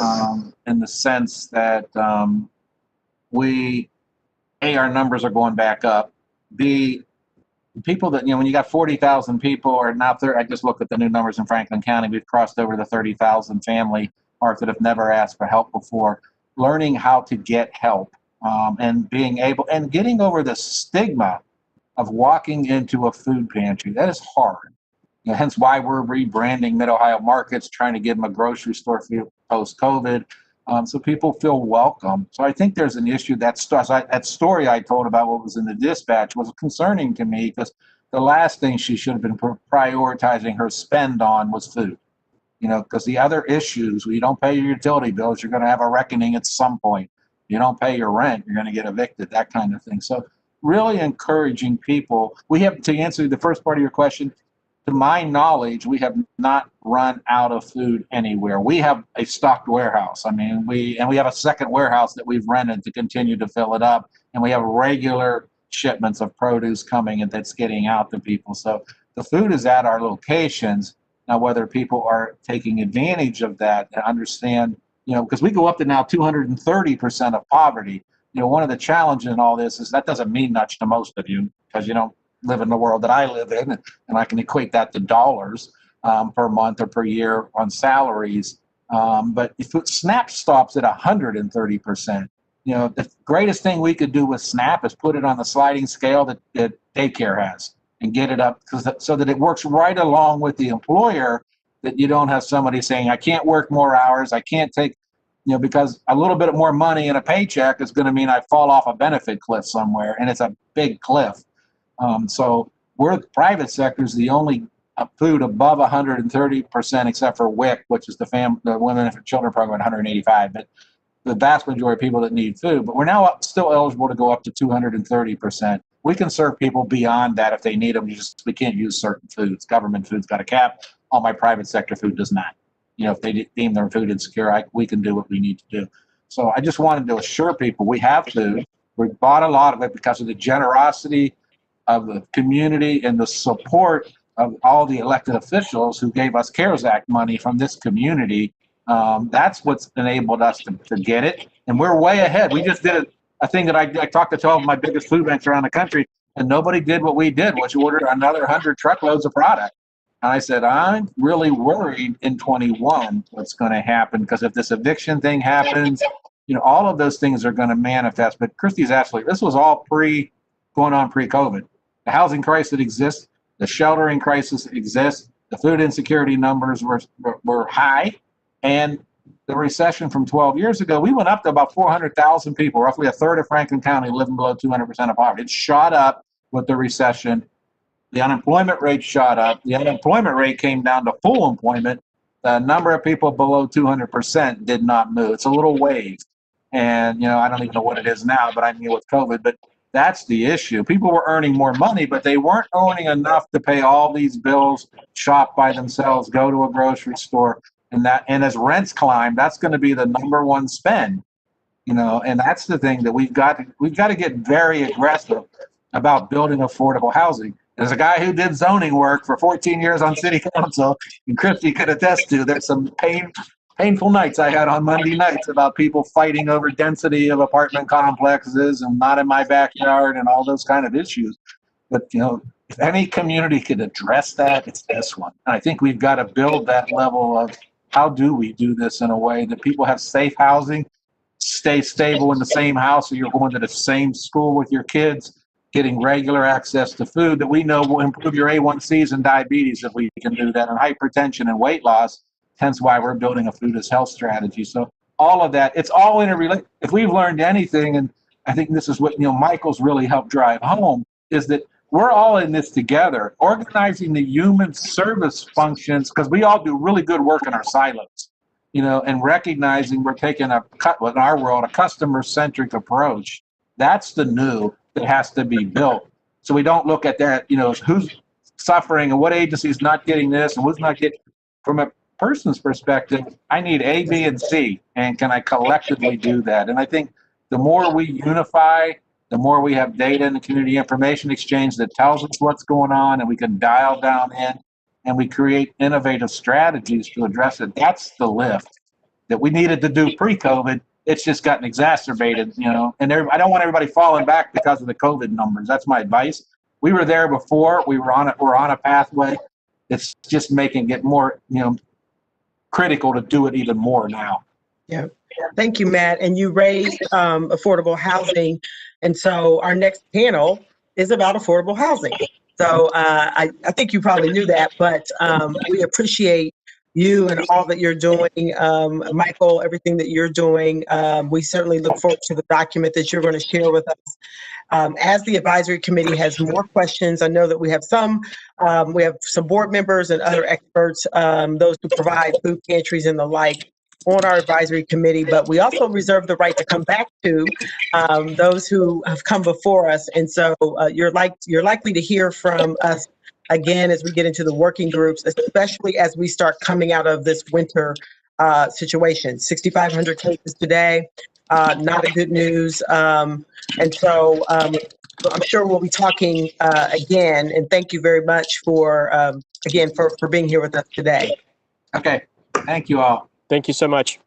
in the sense that our numbers are going back up. The people that, when you got 40,000 people, or now I just looked at the new numbers in Franklin County, we've crossed over the 30,000 family mark that have never asked for help before. Learning how to get help. And being able and getting over the stigma of walking into a food pantry. That is hard. Hence why we're rebranding Mid-Ohio Markets, trying to give them a grocery store feel post-COVID, so people feel welcome. So I think there's an issue. That story I told about what was in the dispatch was concerning to me, because the last thing she should have been prioritizing her spend on was food. Because the other issues, when you don't pay your utility bills, you're going to have a reckoning at some point. You don't pay your rent, you're going to get evicted, that kind of thing. So really encouraging people. We have, to answer the first part of your question, to my knowledge, we have not run out of food anywhere. We have a stocked warehouse. We have a second warehouse that we've rented to continue to fill it up. And we have regular shipments of produce coming and that's getting out to people. So the food is at our locations. Now, whether people are taking advantage of that and understand, because we go up to now 230% of poverty. One of the challenges in all this is that doesn't mean much to most of you, because you don't live in the world that I live in, and I can equate that to dollars per month or per year on salaries. But if SNAP stops at 130%, the greatest thing we could do with SNAP is put it on the sliding scale that daycare has and get it up so that it works right along with the employer, that you don't have somebody saying, I can't work more hours, I can't take, because a little bit more money in a paycheck is going to mean I fall off a benefit cliff somewhere, and it's a big cliff. So we're the private sector is the only food above 130%, except for WIC, which is the Women and Children Program at 185, but the vast majority of people that need food. But we're now still eligible to go up to 230%. We can serve people beyond that if they need them. We can't use certain foods. Government food's got a cap. All my private sector food does not. If they deem their food insecure, we can do what we need to do. So I just wanted to assure people we have food. We bought a lot of it because of the generosity of the community and the support of all the elected officials who gave us CARES Act money from this community. That's what's enabled us to get it. And we're way ahead. We just did a thing that I talked to 12 of my biggest food banks around the country, and nobody did what we did, which ordered another 100 truckloads of product. And I said, I'm really worried in 21 what's going to happen, because if this eviction thing happens, all of those things are going to manifest. But Christy's absolutely, this was all going on pre-COVID. The housing crisis exists, the sheltering crisis exists, the food insecurity numbers were high, and the recession from 12 years ago, we went up to about 400,000 people, roughly a third of Franklin County living below 200% of poverty. It shot up with the recession. The unemployment rate shot up. The unemployment rate came down to full employment. The number of people below 200% did not move. It's a little wave. And, I don't even know what it is now, but I mean with COVID, but that's the issue. People were earning more money, but they weren't earning enough to pay all these bills, shop by themselves, go to a grocery store. And as rents climb, that's going to be the number one spend, and that's the thing that we've got to get very aggressive about building affordable housing. As a guy who did zoning work for 14 years on city council, and Christy could attest to, there's some painful nights I had on Monday nights about people fighting over density of apartment complexes and not in my backyard and all those kind of issues. But, if any community could address that, it's this one. And I think we've got to build that level of how do we do this in a way that people have safe housing, stay stable in the same house, so you're going to the same school with your kids, getting regular access to food that we know will improve your A1Cs and diabetes if we can do that, and hypertension and weight loss, hence why we're building a food as health strategy. So all of that, it's all interrelated. If we've learned anything, and I think this is what Michael's really helped drive home, is that we're all in this together, organizing the human service functions, because we all do really good work in our silos, and recognizing we're taking in our world, a customer-centric approach. That's the new that has to be built. So we don't look at that, who's suffering and what agency is not getting this and who's not getting. From a person's perspective, I need A, B, and C, and can I collectively do that? And I think the more we unify, the more we have data in the community information exchange that tells us what's going on, and we can dial down in, and we create innovative strategies to address it. That's the lift that we needed to do pre-COVID. It's just gotten exacerbated, and I don't want everybody falling back because of the COVID numbers. That's my advice. We were there before. We're on a pathway. It's just making it more, critical to do it even more now. Yeah. Thank you, Matt. And you raised affordable housing. And so our next panel is about affordable housing. So I think you probably knew that, but we appreciate you and all that you're doing. Michael, everything that you're doing. We certainly look forward to the document that you're going to share with us. As the advisory committee has more questions, I know that we have some board members and other experts, those who provide food pantries and the like, on our advisory committee, but we also reserve the right to come back to those who have come before us. And so you're likely to hear from us again as we get into the working groups, especially as we start coming out of this winter situation. 6,500 cases today, not a good news. And so I'm sure we'll be talking again. And thank you very much for being here with us today. Okay, thank you all. Thank you so much.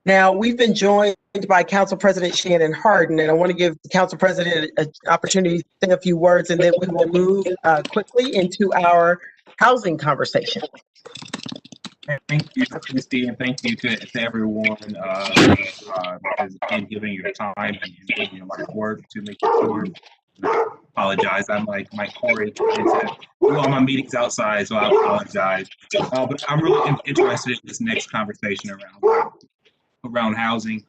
Now, we've been joined by Council President Shannon Hardin, and I want to give the Council President an opportunity to say a few words, and then we will move quickly into our housing conversation. Thank you, Christy, and thank you to everyone in giving your time and giving your life work to make it sure. I apologize. I'm like Mike Corey trying to do all my meetings outside, so I apologize. But I'm really interested in this next conversation around housing.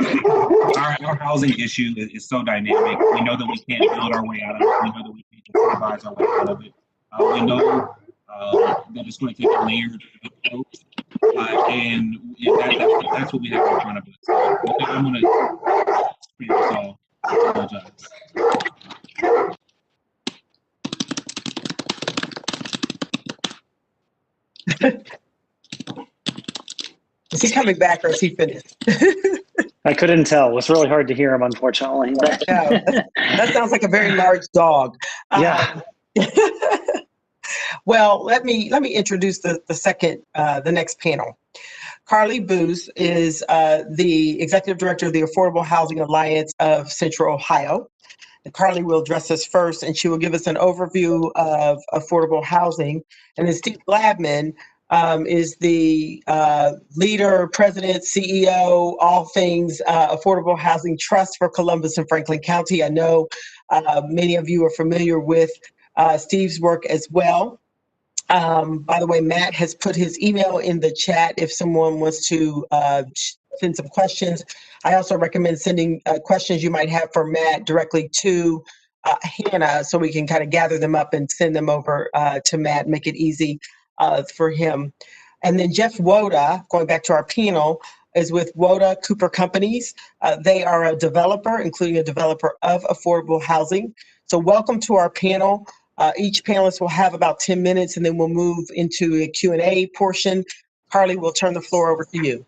Our housing issue is so dynamic. We know that we can't build our way out of it. We know that we can't incentivize our way out of it. We know that it's going to take a layered approach, and that's what we have in front of us. So I'm going to free us all. I apologize. Is he coming back or is he finished? I couldn't tell. It was really hard to hear him, unfortunately. But Yeah, that sounds like a very large dog. yeah. Well, let me introduce the next panel. Carly Booth is the Executive Director of the Affordable Housing Alliance of Central Ohio. And Carly will address us first, and she will give us an overview of affordable housing. And then Steve Gladman is the leader, president, CEO, all things Affordable Housing Trust for Columbus and Franklin County. I know many of you are familiar with Steve's work as well. By the way, Matt has put his email in the chat if someone wants to send some questions. I also recommend sending questions you might have for Matt directly to Hannah, so we can kind of gather them up and send them over to Matt, make it easy for him. And then Jeff Woda, going back to our panel, is with Woda Cooper Companies. They are a developer, including a developer of affordable housing. So welcome to our panel. Each panelist will have about 10 minutes, and then we'll move into a Q&A portion. Carly, we'll turn the floor over to you.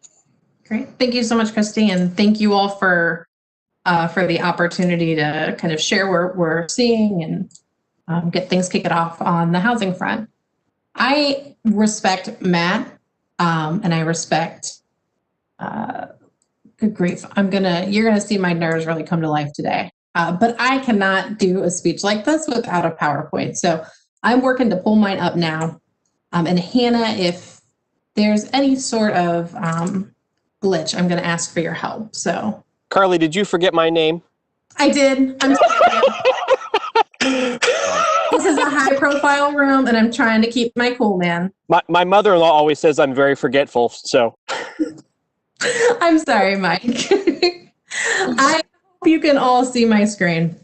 Great. Thank you so much, Christy, and thank you all for the opportunity to kind of share what we're seeing and get things kicked off on the housing front. I respect Matt, and I respect, good grief, you're gonna see my nerves really come to life today. But I cannot do a speech like this without a PowerPoint. So I'm working to pull mine up now. And Hannah, if there's any sort of glitch, I'm gonna ask for your help, so. Carly, did you forget my name? I did. I'm sorry. This is a high profile room and I'm trying to keep my cool, man. My mother-in-law always says I'm very forgetful, so. I'm sorry, Mike. I hope you can all see my screen.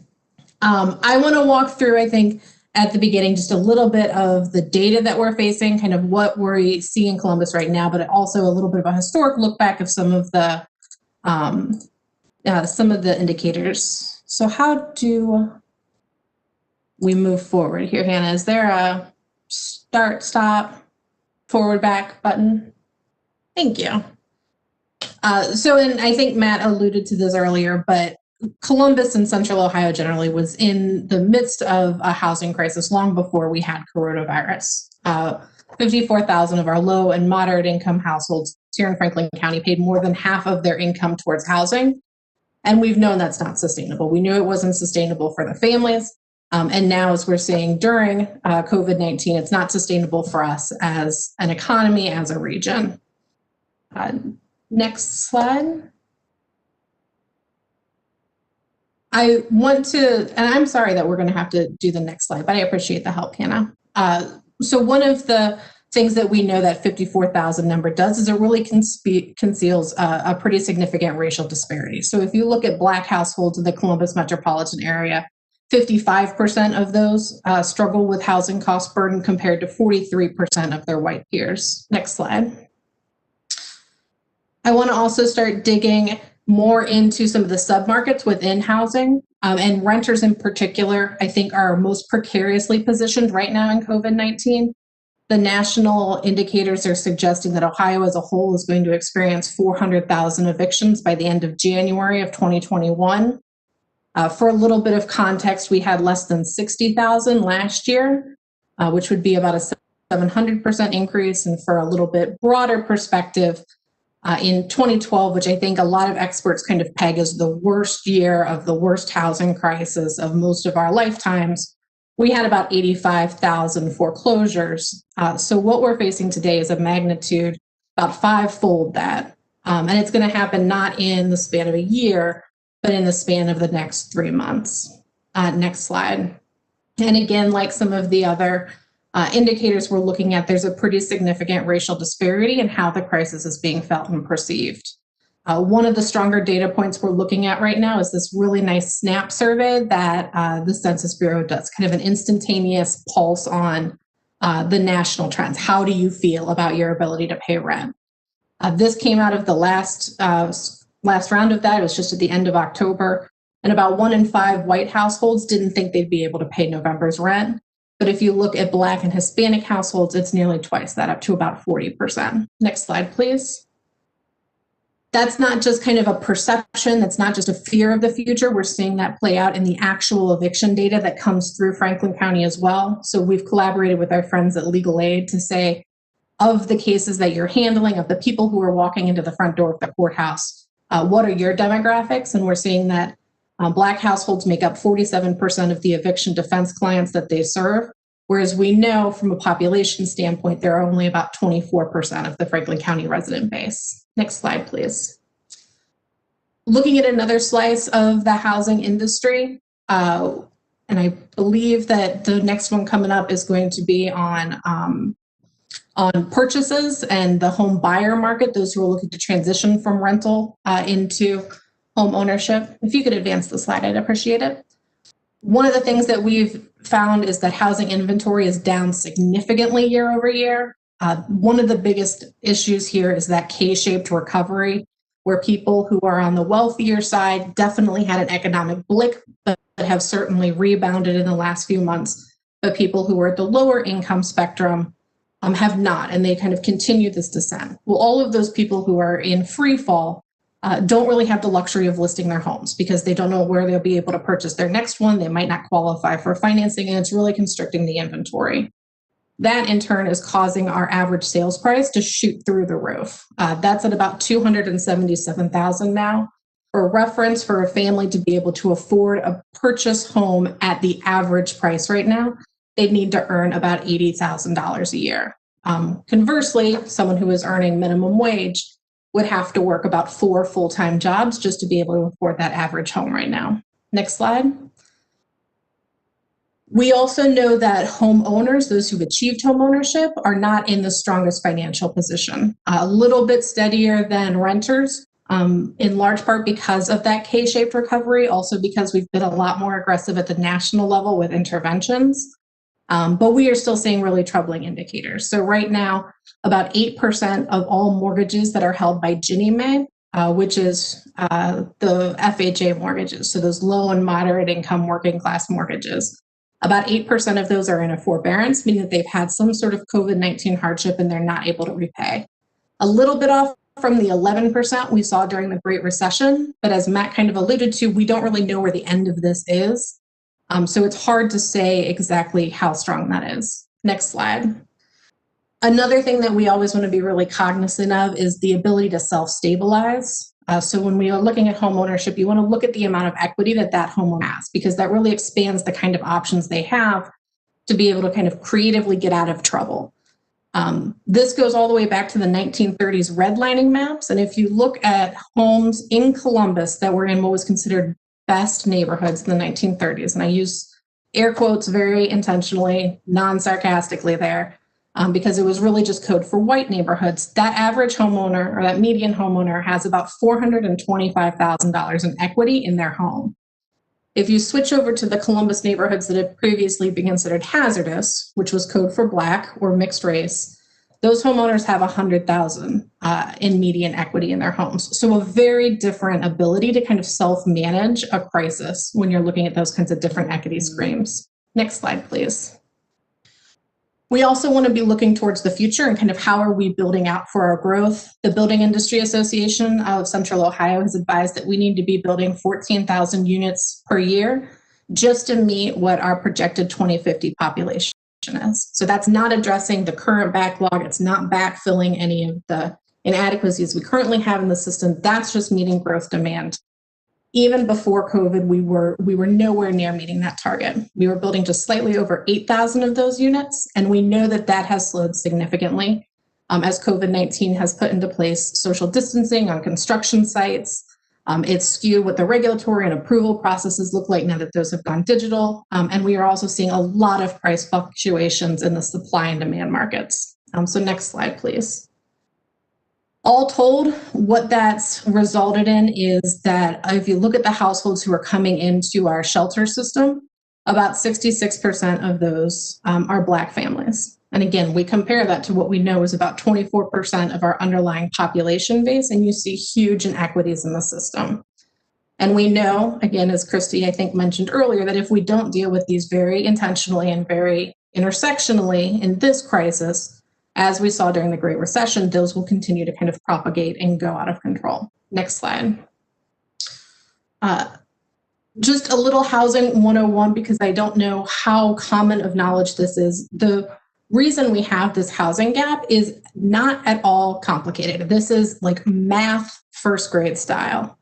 I want to walk through, I think, at the beginning, just a little bit of the data that we're facing, kind of what we see in Columbus right now, but also a little bit of a historic look back of some of the indicators. So how do we move forward here, Hannah? Is there a start, stop, forward, back button? Thank you. And I think Matt alluded to this earlier, but Columbus and Central Ohio generally was in the midst of a housing crisis long before we had coronavirus. 54,000 of our low and moderate income households here in Franklin County paid more than half of their income towards housing. And we've known that's not sustainable. We knew it wasn't sustainable for the families. And now, as we're seeing during COVID-19, it's not sustainable for us as an economy, as a region. Next slide. I want to, and I'm sorry that we're going to have to do the next slide, but I appreciate the help, Hannah. So one of the things that we know that 54,000 number does is it really conceals a pretty significant racial disparity. So if you look at Black households in the Columbus metropolitan area, 55% of those struggle with housing cost burden compared to 43% of their white peers. Next slide. I want to also start digging more into some of the submarkets within housing, and renters in particular, I think, are most precariously positioned right now in COVID-19. The national indicators are suggesting that Ohio as a whole is going to experience 400,000 evictions by the end of January of 2021. For a little bit of context, we had less than 60,000 last year, which would be about a 700% increase. And for a little bit broader perspective, in 2012, which I think a lot of experts kind of peg as the worst year of the worst housing crisis of most of our lifetimes, we had about 85,000 foreclosures. So what we're facing today is a magnitude about fivefold that. And it's going to happen not in the span of a year, but in the span of the next 3 months. Next slide. And again, like some of the other indicators we're looking at, there's a pretty significant racial disparity in how the crisis is being felt and perceived. One of the stronger data points we're looking at right now is this really nice SNAP survey that the Census Bureau does, kind of an instantaneous pulse on the national trends. How do you feel about your ability to pay rent? This came out of the last round of that. It was just at the end of October, and about 1 in 5 white households didn't think they'd be able to pay November's rent. But if you look at Black and Hispanic households, it's nearly twice that, up to about 40%. Next slide, please. That's not just kind of a perception. That's not just a fear of the future. We're seeing that play out in the actual eviction data that comes through Franklin County as well. So we've collaborated with our friends at Legal Aid to say, of the cases that you're handling, of the people who are walking into the front door of the courthouse, what are your demographics? And we're seeing that Black households make up 47% of the eviction defense clients that they serve. Whereas we know from a population standpoint, there are only about 24% of the Franklin County resident base. Next slide, please. Looking at another slice of the housing industry, and I believe that the next one coming up is going to be on purchases and the home buyer market, those who are looking to transition from rental into home ownership. If you could advance the slide, I'd appreciate it. One of the things that we've found is that housing inventory is down significantly year over year. One of the biggest issues here is that K-shaped recovery, where people who are on the wealthier side definitely had an economic blip, but have certainly rebounded in the last few months. But people who are at the lower income spectrum have not, and they kind of continue this descent. Well, all of those people who are in free fall don't really have the luxury of listing their homes because they don't know where they'll be able to purchase their next one. They might not qualify for financing, and it's really constricting the inventory. That in turn is causing our average sales price to shoot through the roof. That's at about $277,000 now. For reference, for a family to be able to afford a purchase home at the average price right now, they'd need to earn about $80,000 a year. Conversely, someone who is earning minimum wage would have to work about 4 full-time jobs just to be able to afford that average home right now. Next slide. We also know that homeowners, those who've achieved home ownership, are not in the strongest financial position. A little bit steadier than renters, in large part because of that K-shaped recovery, also because we've been a lot more aggressive at the national level with interventions. But we are still seeing really troubling indicators. So right now, about 8% of all mortgages that are held by Ginnie Mae, which is the FHA mortgages, so those low and moderate income working class mortgages, about 8% of those are in a forbearance, meaning that they've had some sort of COVID-19 hardship and they're not able to repay. A little bit off from the 11% we saw during the Great Recession, but as Matt kind of alluded to, we don't really know where the end of this is. So it's hard to say exactly how strong that is. Next slide. Another thing that we always want to be really cognizant of is the ability to self-stabilize. So when we are looking at home ownership, you want to look at the amount of equity that that homeowner has, because that really expands the kind of options they have to be able to kind of creatively get out of trouble. This goes all the way back to the 1930s redlining maps. And if you look at homes in Columbus that were in what was considered best neighborhoods in the 1930s, and I use air quotes very intentionally, non-sarcastically there, because it was really just code for white neighborhoods. That average homeowner or that median homeowner has about $425,000 in equity in their home. If you switch over to the Columbus neighborhoods that had previously been considered hazardous, which was code for Black or mixed race, those homeowners have $100,000 in median equity in their homes. So a very different ability to kind of self-manage a crisis when you're looking at those kinds of different equity streams. Next slide, please. We also want to be looking towards the future and kind of how are we building out for our growth. The Building Industry Association of Central Ohio has advised that we need to be building 14,000 units per year just to meet what our projected 2050 population is. So that's not addressing the current backlog. It's not backfilling any of the inadequacies we currently have in the system. That's just meeting growth demand. Even before COVID, we were nowhere near meeting that target. We were building just slightly over 8,000 of those units, and we know that that has slowed significantly as COVID-19 has put into place social distancing on construction sites. It's skewed what the regulatory and approval processes look like now that those have gone digital, and we are also seeing a lot of price fluctuations in the supply and demand markets. So next slide, please. All told, what that's resulted in is that if you look at the households who are coming into our shelter system, about 66% of those are Black families. And again, we compare that to what we know is about 24% of our underlying population base, and you see huge inequities in the system. And we know, again, as Christy, I think, mentioned earlier, that if we don't deal with these very intentionally and very intersectionally in this crisis, as we saw during the Great Recession, those will continue to kind of propagate and go out of control. Next slide. Just a little housing 101, because I don't know how common of knowledge this is. The reason we have this housing gap is not at all complicated. This is like math first grade style.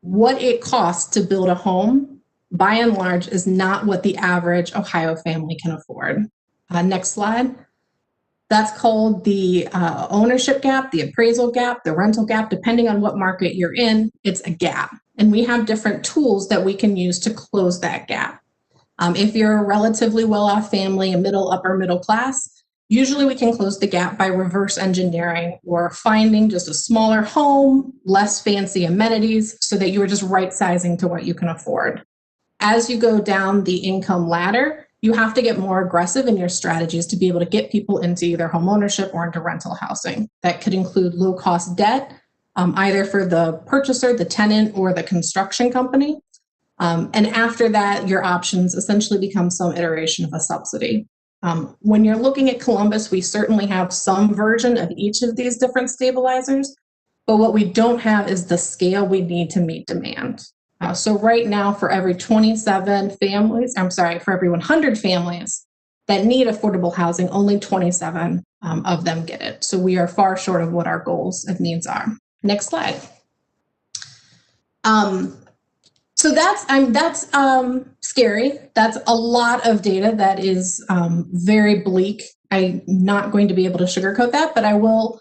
What it costs to build a home, by and large, is not what the average Ohio family can afford. Next slide. That's called the ownership gap, the appraisal gap, the rental gap. Depending on what market you're in, it's a gap. And we have different tools that we can use to close that gap. If you're a relatively well-off family, a middle, upper middle class, usually we can close the gap by reverse engineering or finding just a smaller home, less fancy amenities, so that you are just right sizing to what you can afford. As you go down the income ladder, you have to get more aggressive in your strategies to be able to get people into either home ownership or into rental housing. That could include low-cost debt, either for the purchaser, the tenant, or the construction company. And after that, your options essentially become some iteration of a subsidy. When you're looking at Columbus, we certainly have some version of each of these different stabilizers, but what we don't have is the scale we need to meet demand. So right now, for every 27 families, for every 100 families that need affordable housing, only 27 of them get it. So we are far short of what our goals and needs are. Next slide. So that's scary. That's a lot of data that is very bleak. I'm not going to be able to sugarcoat that, but I will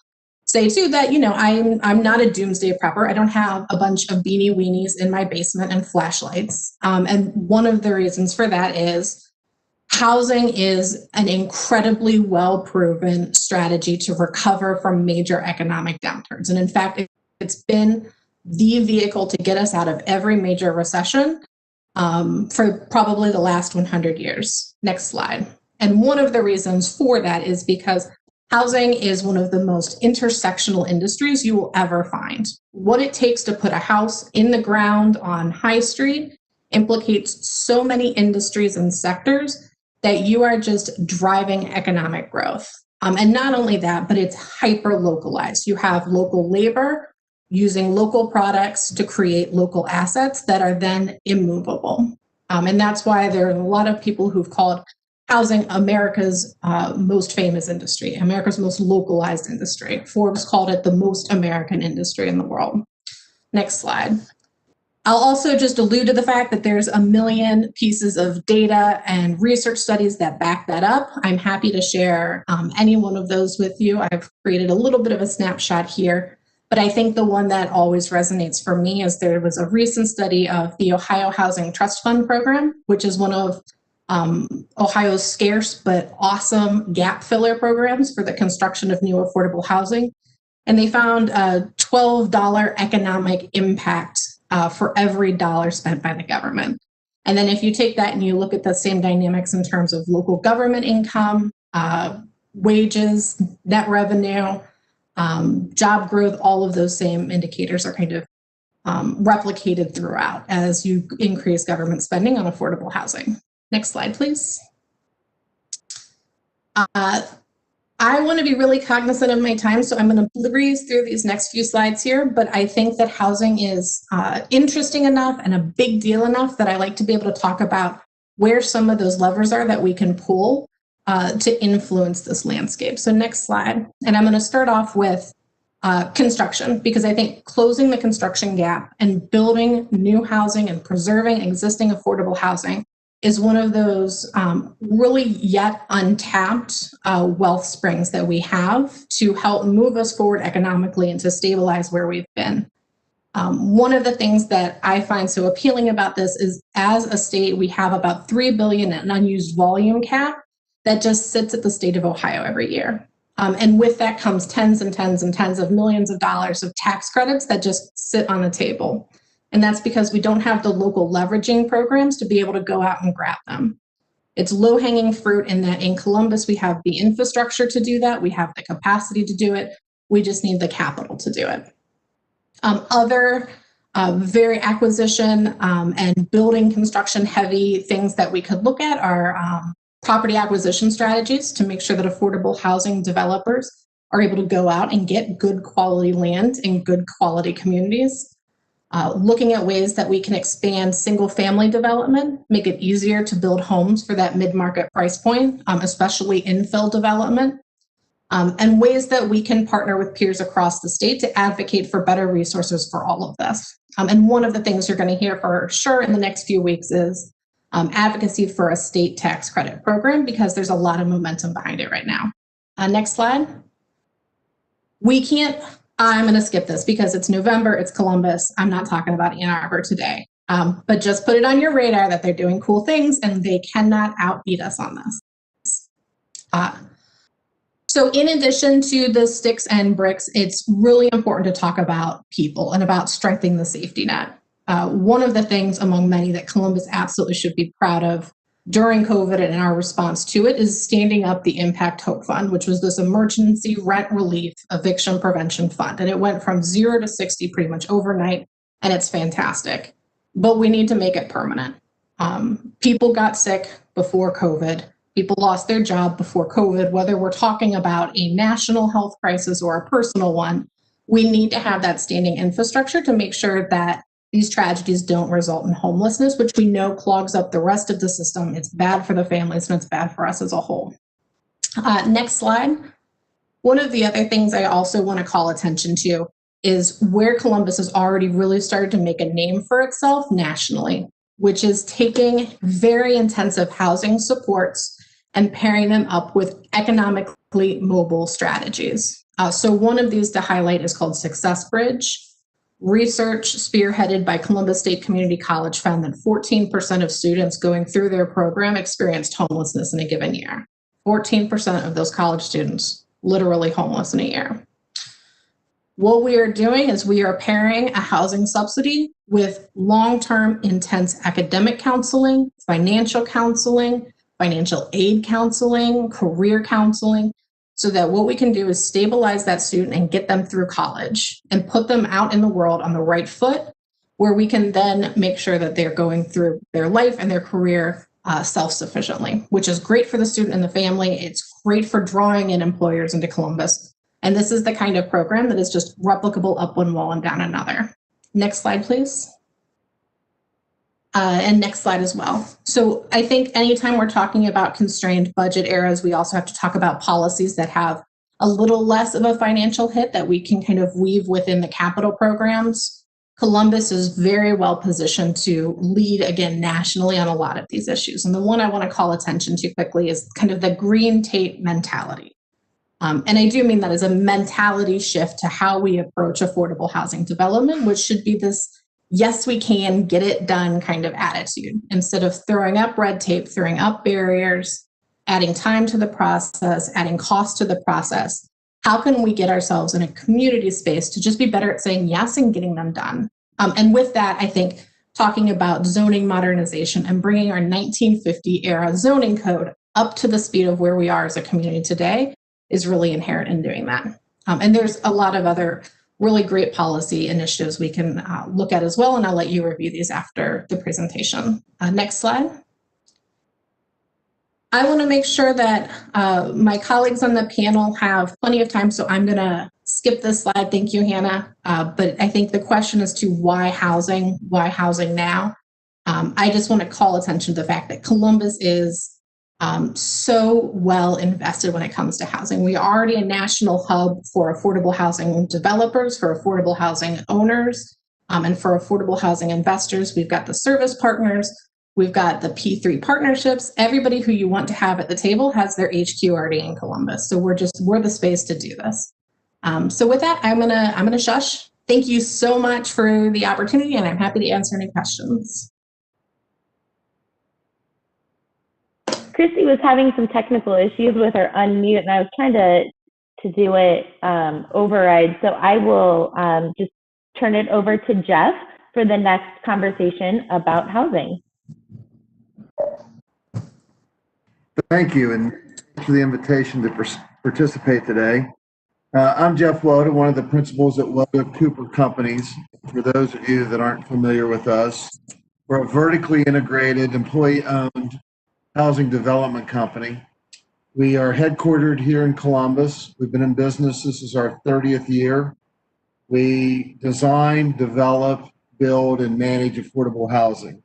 say too that, you know, I'm not a doomsday prepper. I don't have a bunch of beanie weenies in my basement and flashlights. And one of the reasons for that is housing is an incredibly well-proven strategy to recover from major economic downturns. And in fact, it's been the vehicle to get us out of every major recession for probably the last 100 years. Next slide. And one of the reasons for that is because housing is one of the most intersectional industries you will ever find. What it takes to put a house in the ground on High Street implicates so many industries and sectors that you are just driving economic growth. And not only that, but it's hyper localized. You have local labor using local products to create local assets that are then immovable. And that's why there are a lot of people who've called housing America's most famous industry, America's most localized industry. Forbes called it the most American industry in the world. Next slide. I'll also just allude to the fact that there's a million pieces of data and research studies that back that up. I'm happy to share any one of those with you. I've created a little bit of a snapshot here, but I think the one that always resonates for me is there was a recent study of the Ohio Housing Trust Fund program, which is one of Ohio's scarce but awesome gap filler programs for the construction of new affordable housing. And they found a $12 economic impact for every dollar spent by the government. And then if you take that and you look at the same dynamics in terms of local government income, wages, net revenue, job growth, all of those same indicators are kind of replicated throughout as you increase government spending on affordable housing. Next slide, please. I want to be really cognizant of my time, so I'm going to breeze through these next few slides here, but I think that housing is interesting enough and a big deal enough that I like to be able to talk about where some of those levers are that we can pull to influence this landscape. So next slide. And I'm going to start off with construction, because I think closing the construction gap and building new housing and preserving existing affordable housing is one of those really yet untapped wealth springs that we have to help move us forward economically and to stabilize where we've been. One of the things that I find so appealing about this is, as a state, we have about $3 billion in unused volume cap that just sits at the state of Ohio every year. And with that comes tens and tens and tens of millions of dollars of tax credits that just sit on the table. And that's because we don't have the local leveraging programs to be able to go out and grab them. It's low-hanging fruit in that in Columbus, we have the infrastructure to do that. We have the capacity to do it. We just need the capital to do it. Other very acquisition and building construction heavy things that we could look at are property acquisition strategies to make sure that affordable housing developers are able to go out and get good quality land in good quality communities. Looking at ways that we can expand single family development, make it easier to build homes for that mid-market price point, especially infill development, and ways that we can partner with peers across the state to advocate for better resources for all of this. And one of the things you're going to hear for sure in the next few weeks is advocacy for a state tax credit program, because there's a lot of momentum behind it right now. Next slide. I'm going to skip this because it's November, it's Columbus. I'm not talking about Ann Arbor today. But just put it on your radar that they're doing cool things and they cannot outbeat us on this. So in addition to the sticks and bricks, it's really important to talk about people and about strengthening the safety net. One of the things among many that Columbus absolutely should be proud of during COVID and in our response to it is standing up the Impact Hope Fund, which was this emergency rent relief eviction prevention fund. And it went from 0 to 60 pretty much overnight, and it's fantastic. But we need to make it permanent. People got sick before COVID. People lost their job before COVID. Whether we're talking about a national health crisis or a personal one, we need to have that standing infrastructure to make sure that these tragedies don't result in homelessness, which we know clogs up the rest of the system. It's bad for the families and it's bad for us as a whole. Next slide. One of the other things I also want to call attention to is where Columbus has already really started to make a name for itself nationally, which is taking very intensive housing supports and pairing them up with economically mobile strategies. So one of these to highlight is called Success Bridge. Research spearheaded by Columbus State Community College found that 14% of students going through their program experienced homelessness in a given year. 14% of those college students literally homeless in a year. What we are doing is we are pairing a housing subsidy with long-term intense academic counseling, financial aid counseling, career counseling, so that what we can do is stabilize that student and get them through college and put them out in the world on the right foot, where we can then make sure that they're going through their life and their career self-sufficiently, which is great for the student and the family. It's great for drawing in employers into Columbus. And this is the kind of program that is just replicable up one wall and down another. Next slide, please. And next slide as well. So I think anytime we're talking about constrained budget eras, we also have to talk about policies that have a little less of a financial hit that we can kind of weave within the capital programs. Columbus is very well positioned to lead again nationally on a lot of these issues. And the one I want to call attention to quickly is kind of the green tape mentality. And I do mean that as a mentality shift to how we approach affordable housing development, which should be this yes, we can get it done kind of attitude. Instead of throwing up red tape, throwing up barriers, adding time to the process, adding cost to the process, how can we get ourselves in a community space to just be better at saying yes and getting them done? And with that, I think talking about zoning modernization and bringing our 1950 era zoning code up to the speed of where we are as a community today is really inherent in doing that. And there's a lot of other really great policy initiatives we can look at as well, and I'll let you review these after the presentation. Next slide. I want to make sure that my colleagues on the panel have plenty of time, so I'm going to skip this slide. Thank you, Hannah. But I think the question is to why housing now? I just want to call attention to the fact that Columbus is so well invested when it comes to housing. We are already a national hub for affordable housing developers, for affordable housing owners, and for affordable housing investors. We've got the service partners, we've got the P3 partnerships. Everybody who you want to have at the table has their HQ already in Columbus. So we're the space to do this. So with that, I'm gonna shush. Thank you so much for the opportunity, and I'm happy to answer any questions. Christy was having some technical issues with her unmute, and I was trying to do it override. So I will just turn it over to Jeff for the next conversation about housing. Thank you, and for the invitation to participate today. I'm Jeff Woda, one of the principals at Woda Cooper Companies. For those of you that aren't familiar with us, we're a vertically integrated, employee-owned housing development company. We are headquartered here in Columbus. We've been in business. This is our 30th year. We design, develop, build, and manage affordable housing.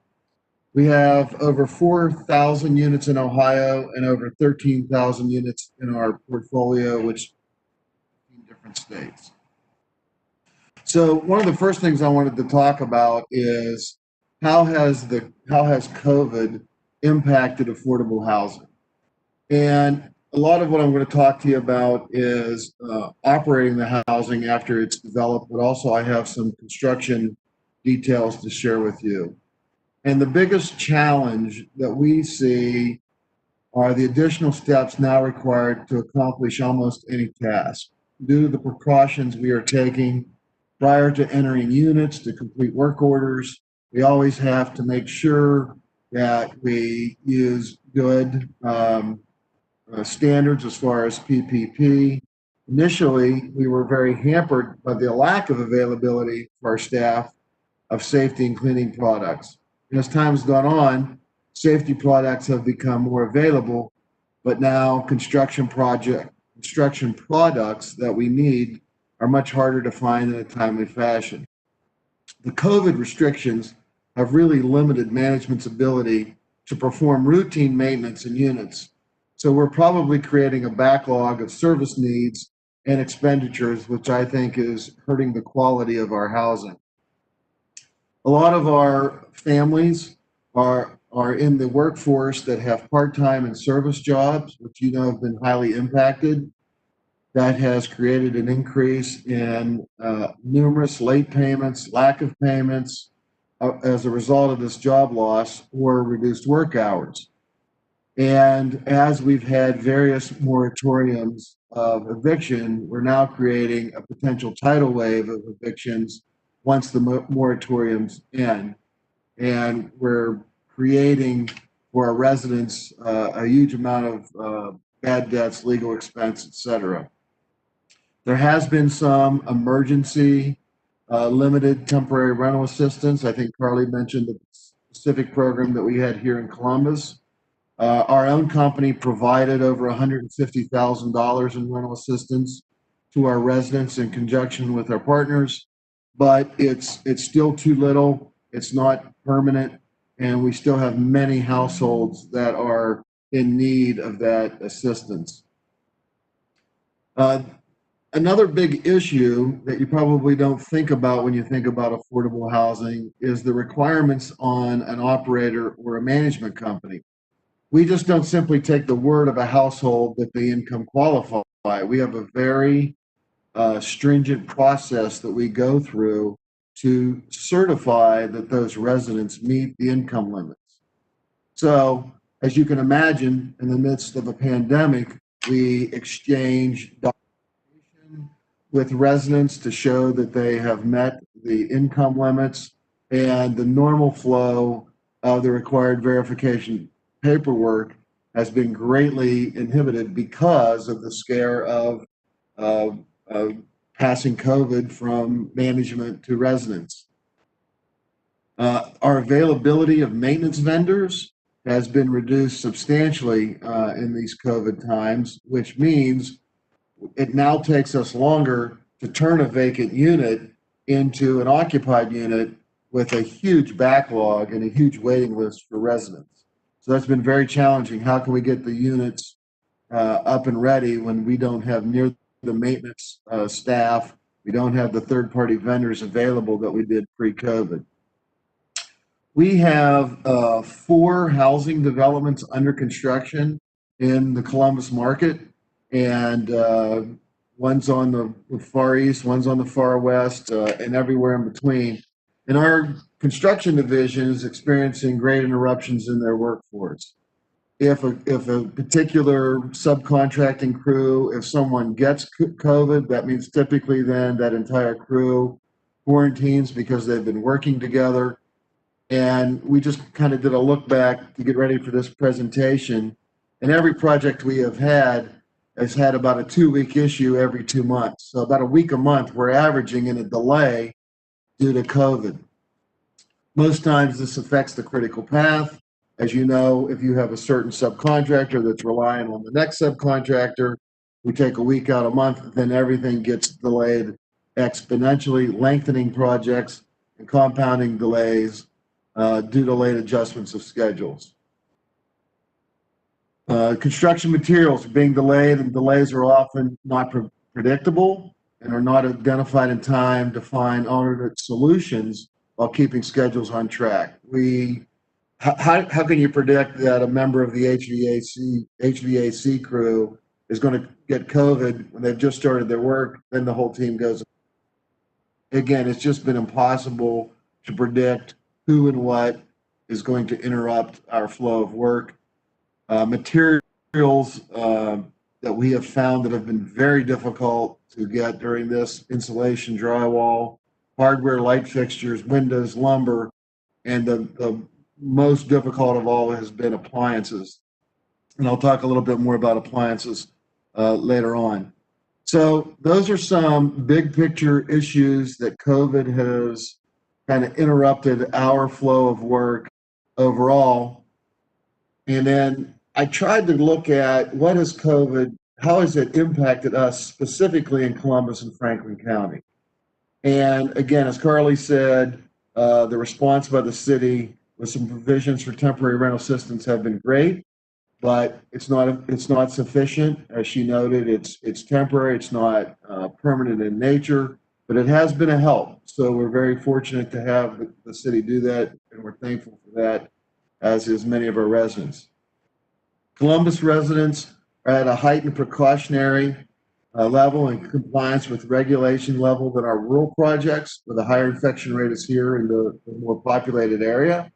We have over 4,000 units in Ohio and over 13,000 units in our portfolio, which in different states. So one of the first things I wanted to talk about is how has COVID impacted affordable housing. And a lot of what I'm going to talk to you about is operating the housing after it's developed, but also I have some construction details to share with you. And the biggest challenge that we see are the additional steps now required to accomplish almost any task. Due to the precautions we are taking prior to entering units to complete work orders, we always have to make sure that we use good standards as far as PPP. Initially, we were very hampered by the lack of availability for our staff of safety and cleaning products. And as time has gone on, safety products have become more available, but now construction products that we need are much harder to find in a timely fashion. The COVID restrictions have really limited management's ability to perform routine maintenance in units. So we're probably creating a backlog of service needs and expenditures, which I think is hurting the quality of our housing. A lot of our families are in the workforce that have part-time and service jobs, which have been highly impacted. That has created an increase in numerous late payments, lack of payments as a result of this job loss or reduced work hours. And as we've had various moratoriums of eviction, we're now creating a potential tidal wave of evictions once the moratoriums end. And we're creating for our residents a huge amount of bad debts, legal expense, et cetera. There has been some emergency limited temporary rental assistance. I think Carly mentioned the specific program that we had here in Columbus. Our own company provided over $150,000 in rental assistance to our residents in conjunction with our partners, but it's still too little. It's not permanent, and we still have many households that are in need of that assistance. Another big issue that you probably don't think about when you think about affordable housing is the requirements on an operator or a management company. We just don't simply take the word of a household that the income qualify. We have a very stringent process that we go through to certify that those residents meet the income limits. So, as you can imagine, in the midst of a pandemic, we exchange documentation with residents to show that they have met the income limits, and the normal flow of the required verification paperwork has been greatly inhibited because of the scare of passing COVID from management to residents. Our availability of maintenance vendors has been reduced substantially in these COVID times, which means it now takes us longer to turn a vacant unit into an occupied unit with a huge backlog and a huge waiting list for residents. So that's been very challenging. How can we get the units up and ready when we don't have near the maintenance staff, we don't have the third-party vendors available that we did pre-COVID? We have 4 housing developments under construction in the Columbus market, and one's on the far east, one's on the far west, and everywhere in between. And our construction division is experiencing great interruptions in their workforce. If a particular subcontracting crew, if someone gets COVID, that means typically then that entire crew quarantines because they've been working together. And we just kind of did a look back to get ready for this presentation. And every project we have had has had about a 2-week issue every 2 months. So about a week a month, we're averaging in a delay due to COVID. Most times this affects the critical path. As you know, if you have a certain subcontractor that's relying on the next subcontractor, we take a week out a month, then everything gets delayed exponentially, lengthening projects and compounding delays due to late adjustments of schedules. Construction materials are being delayed, and delays are often not predictable and are not identified in time to find alternate solutions while keeping schedules on track. We how can you predict that a member of the HVAC crew is going to get COVID when they've just started their work, then the whole team goes. Again, it's just been impossible to predict who and what is going to interrupt our flow of work. Materials that we have found that have been very difficult to get during this: insulation, drywall, hardware, light fixtures, windows, lumber, and the most difficult of all has been appliances. And I'll talk a little bit more about appliances later on. So those are some big picture issues that COVID has kind of interrupted our flow of work overall. And then I tried to look at what has COVID, how has it impacted us specifically in Columbus and Franklin County? And again, as Carly said, the response by the city with some provisions for temporary rental assistance have been great, but it's not sufficient. As she noted, it's temporary, it's not permanent in nature, but it has been a help. So we're very fortunate to have the city do that, and we're thankful for that, as is many of our residents. Columbus residents are at a heightened precautionary level in compliance with regulation level than our rural projects, with a higher infection rate is here in the more populated area.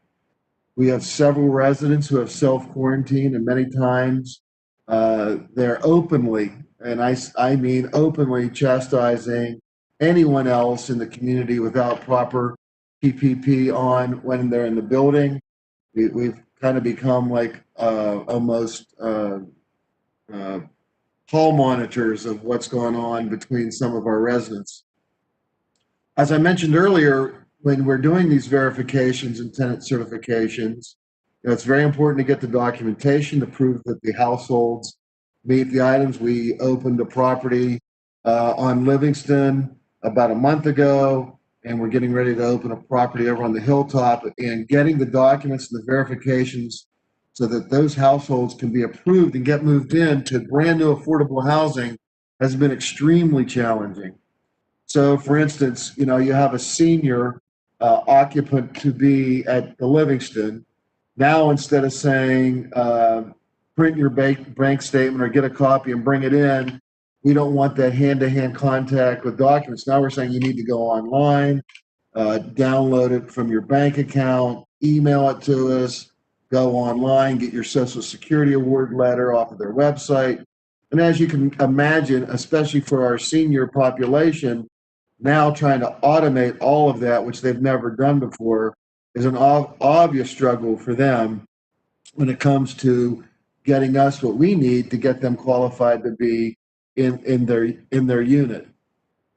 We have several residents who have self-quarantined, and many times they're openly, and I mean openly, chastising anyone else in the community without proper PPP on when they're in the building. We've kind of become like almost hall monitors of what's going on between some of our residents. As I mentioned earlier, when we're doing these verifications and tenant certifications, it's very important to get the documentation to prove that the households meet the items. We opened a property on Livingston about a month ago, and we're getting ready to open a property over on the Hilltop, and getting the documents and the verifications so that those households can be approved and get moved into brand new affordable housing has been extremely challenging. So for instance, you have a senior occupant to be at the Livingston. Now, instead of saying, print your bank statement or get a copy and bring it in, we don't want that hand-to-hand contact with documents. Now we're saying you need to go online, download it from your bank account, email it to us, go online, get your Social Security award letter off of their website. And as you can imagine, especially for our senior population, now trying to automate all of that, which they've never done before, is an obvious struggle for them when it comes to getting us what we need to get them qualified to be in their unit.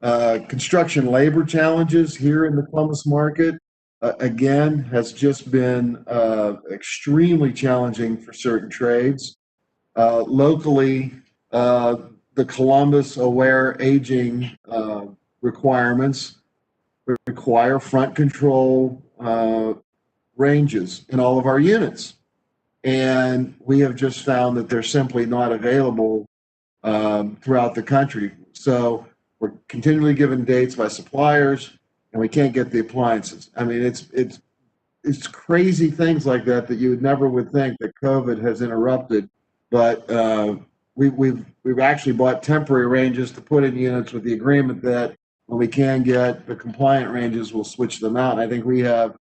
Construction labor challenges here in the Columbus market, again, has just been extremely challenging for certain trades. Locally, the Columbus aware aging requirements require front control ranges in all of our units. And we have just found that they're simply not available throughout the country. So we're continually given dates by suppliers, and we can't get the appliances. I mean, it's crazy things like that that you would think that COVID has interrupted. But we've actually bought temporary ranges to put in units with the agreement that when we can get the compliant ranges, we'll switch them out. And I think we have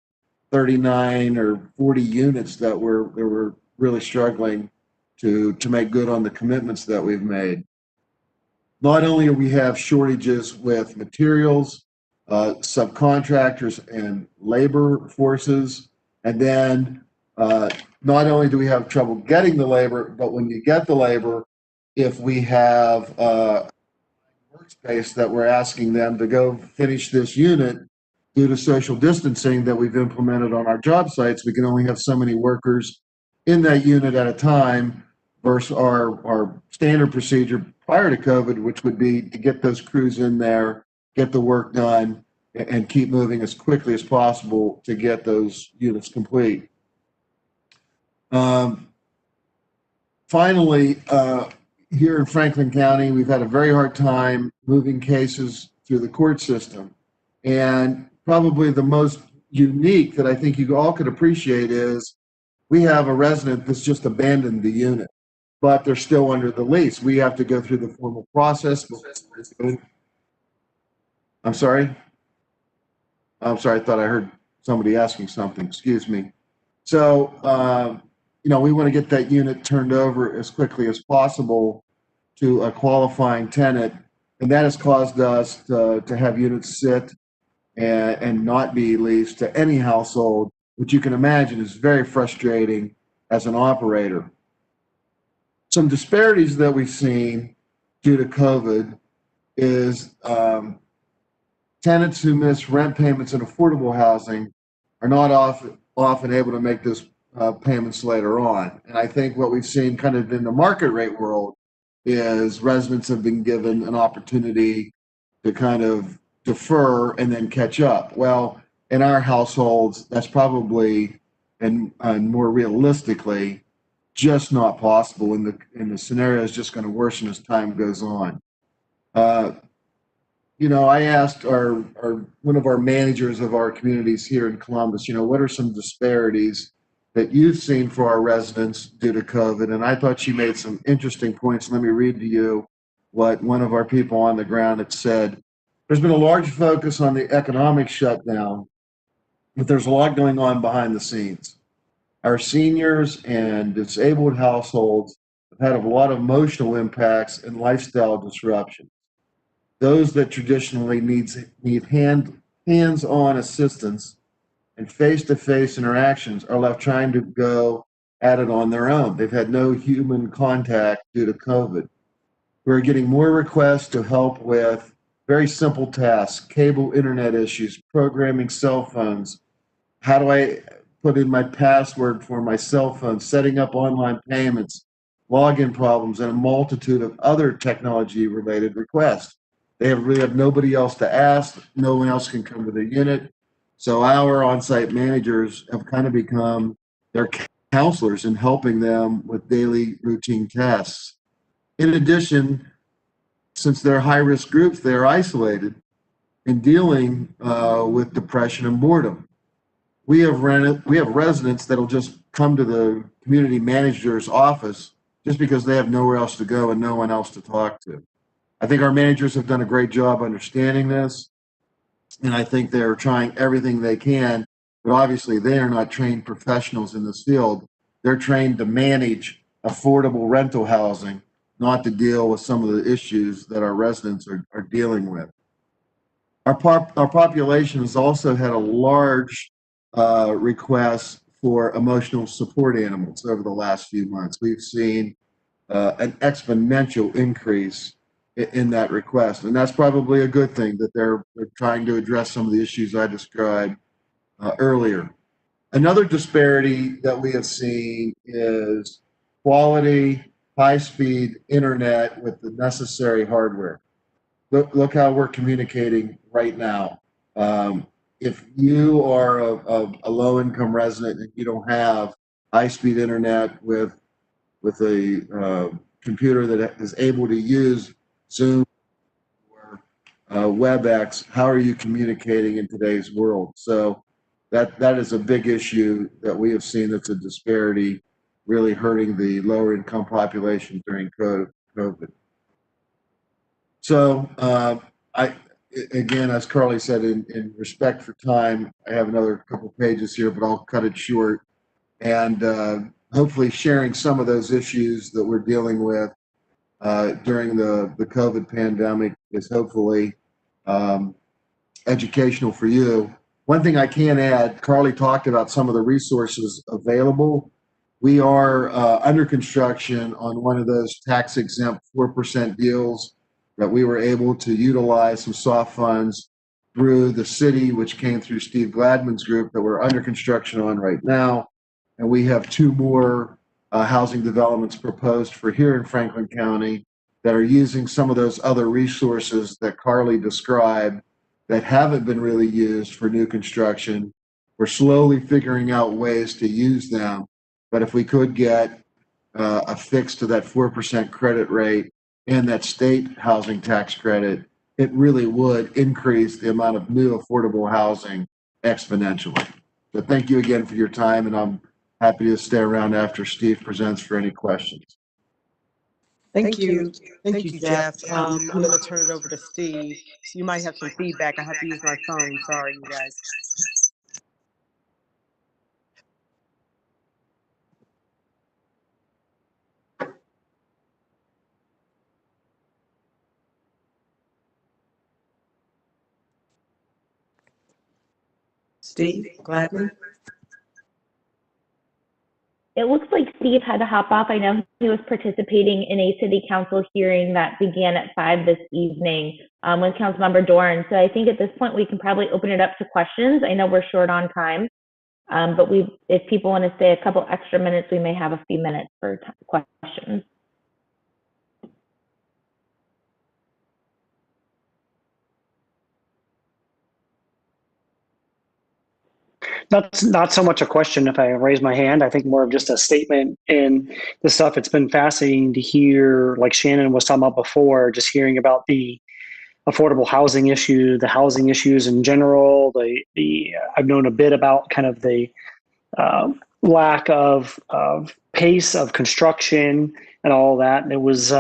39 or 40 units that we're really struggling to make good on the commitments that we've made. Not only do we have shortages with materials, subcontractors and labor forces, and then not only do we have trouble getting the labor, but when you get the labor, if we have workspace that we're asking them to go finish this unit due to social distancing that we've implemented on our job sites, we can only have so many workers in that unit at a time versus our standard procedure prior to COVID, which would be to get those crews in there, get the work done, and keep moving as quickly as possible to get those units complete. Finally, here in Franklin County, we've had a very hard time moving cases through the court system. And probably the most unique that I think you all could appreciate is We have a resident that's just abandoned the unit, but they're still under the lease. We have to go through the formal process. I'm sorry. I thought I heard somebody asking something. Excuse me. So, we want to get that unit turned over as quickly as possible to a qualifying tenant. And that has caused us to have units sit and not be leased to any household, which you can imagine is very frustrating as an operator. Some disparities that we've seen due to COVID is tenants who miss rent payments in affordable housing are not often able to make those payments later on. And I think what we've seen kind of in the market rate world is residents have been given an opportunity to kind of defer and then catch up. Well, in our households, that's probably and more realistically just not possible, and the scenario is just going to worsen as time goes on. I asked one of our managers of our communities here in Columbus, what are some disparities that you've seen for our residents due to COVID? And I thought she made some interesting points. Let me read to you what one of our people on the ground had said. There's been a large focus on the economic shutdown, but there's a lot going on behind the scenes. Our seniors and disabled households have had a lot of emotional impacts and lifestyle disruptions. Those that traditionally need hands-on assistance and face-to-face interactions are left trying to go at it on their own. They've had no human contact due to COVID. We're getting more requests to help with very simple tasks, cable internet issues, programming cell phones. How do I put in my password for my cell phone, setting up online payments, login problems, and a multitude of other technology-related requests. They really have nobody else to ask. No one else can come to the unit. So our on-site managers have kind of become their counselors in helping them with daily routine tasks. In addition, since they're high-risk groups, they're isolated in dealing with depression and boredom. We have residents that'll just come to the community manager's office just because they have nowhere else to go and no one else to talk to. I think our managers have done a great job understanding this, and I think they're trying everything they can, but obviously they are not trained professionals in this field. They're trained to manage affordable rental housing, not to deal with some of the issues that our residents are dealing with. Our population has also had a large request for emotional support animals over the last few months. We've seen an exponential increase in that request, and that's probably a good thing that they're trying to address some of the issues I described earlier. Another disparity that we have seen is quality, high-speed internet with the necessary hardware. Look how we're communicating right now. If you are a low-income resident and you don't have high-speed internet with a computer that is able to use Zoom or WebEx, how are you communicating in today's world? So that is a big issue that we have seen. That's a disparity really hurting the lower income population during COVID. So again, as Carly said, in respect for time, I have another couple pages here, but I'll cut it short. And hopefully sharing some of those issues that we're dealing with during the COVID pandemic is hopefully educational for you. One thing I can add, Carly talked about some of the resources available. We are under construction on one of those tax-exempt 4% deals that we were able to utilize some soft funds through the city, which came through Steve Gladman's group, that we're under construction on right now. And we have 2 more housing developments proposed for here in Franklin County that are using some of those other resources that Carly described that haven't been really used for new construction. We're slowly figuring out ways to use them, but if we could get a fix to that 4% credit rate and that state housing tax credit, it really would increase the amount of new affordable housing exponentially. So thank you again for your time, and I'm Happy to stay around after Steve presents for any questions. Thank you. Thank you, Jeff. I'm going to turn it over to Steve. You might have some feedback. I have to use my phone. Sorry, you guys. Steve Gladman. It looks like Steve had to hop off. I know he was participating in a city council hearing that began at 5 this evening with Councilmember Doran. So I think at this point we can probably open it up to questions. I know we're short on time, but if people want to stay a couple extra minutes, we may have a few minutes for questions. Not so much a question if I raise my hand. I think more of just a statement and the stuff. It's been fascinating to hear, like Shannon was talking about before, just hearing about the affordable housing issue, the housing issues in general. I've known a bit about kind of the lack of pace of construction and all that. And it was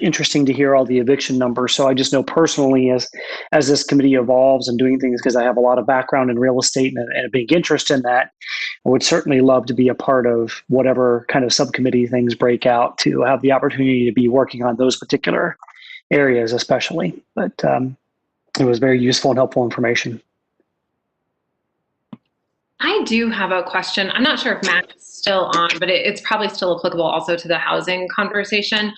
interesting to hear all the eviction numbers. So I just know personally, as this committee evolves and doing things, because I have a lot of background in real estate and a big interest in that, I would certainly love to be a part of whatever kind of subcommittee things break out, to have the opportunity to be working on those particular areas especially. But it was very useful and helpful information. I do have a question. I'm not sure if Matt's still on, but it's probably still applicable also to the housing conversation.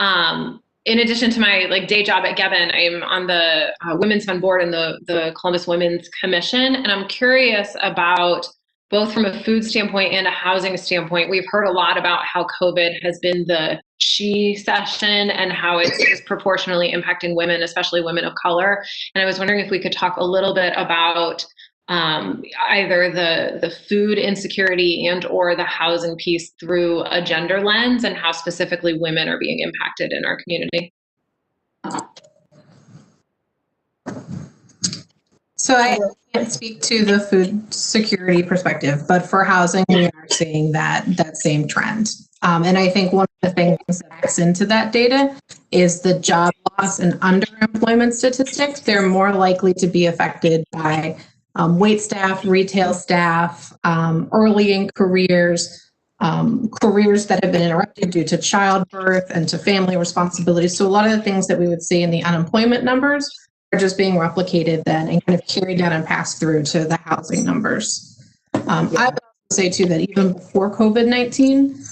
In addition to my day job at Gebben, I'm on the Women's Fund Board and the Columbus Women's Commission. And I'm curious about, both from a food standpoint and a housing standpoint, we've heard a lot about how COVID has been the she session and how it's disproportionately impacting women, especially women of color. And I was wondering if we could talk a little bit about either the food insecurity and or the housing piece through a gender lens, and how specifically women are being impacted in our community. So I can't speak to the food security perspective, but for housing, we are seeing that same trend. And I think one of the things that backs into that data is the job loss and underemployment statistics. They're more likely to be affected by wait staff, retail staff, early in careers, careers that have been interrupted due to childbirth and to family responsibilities. So a lot of the things that we would see in the unemployment numbers are just being replicated then and kind of carried down and passed through to the housing numbers. I would also say too that even before COVID-19,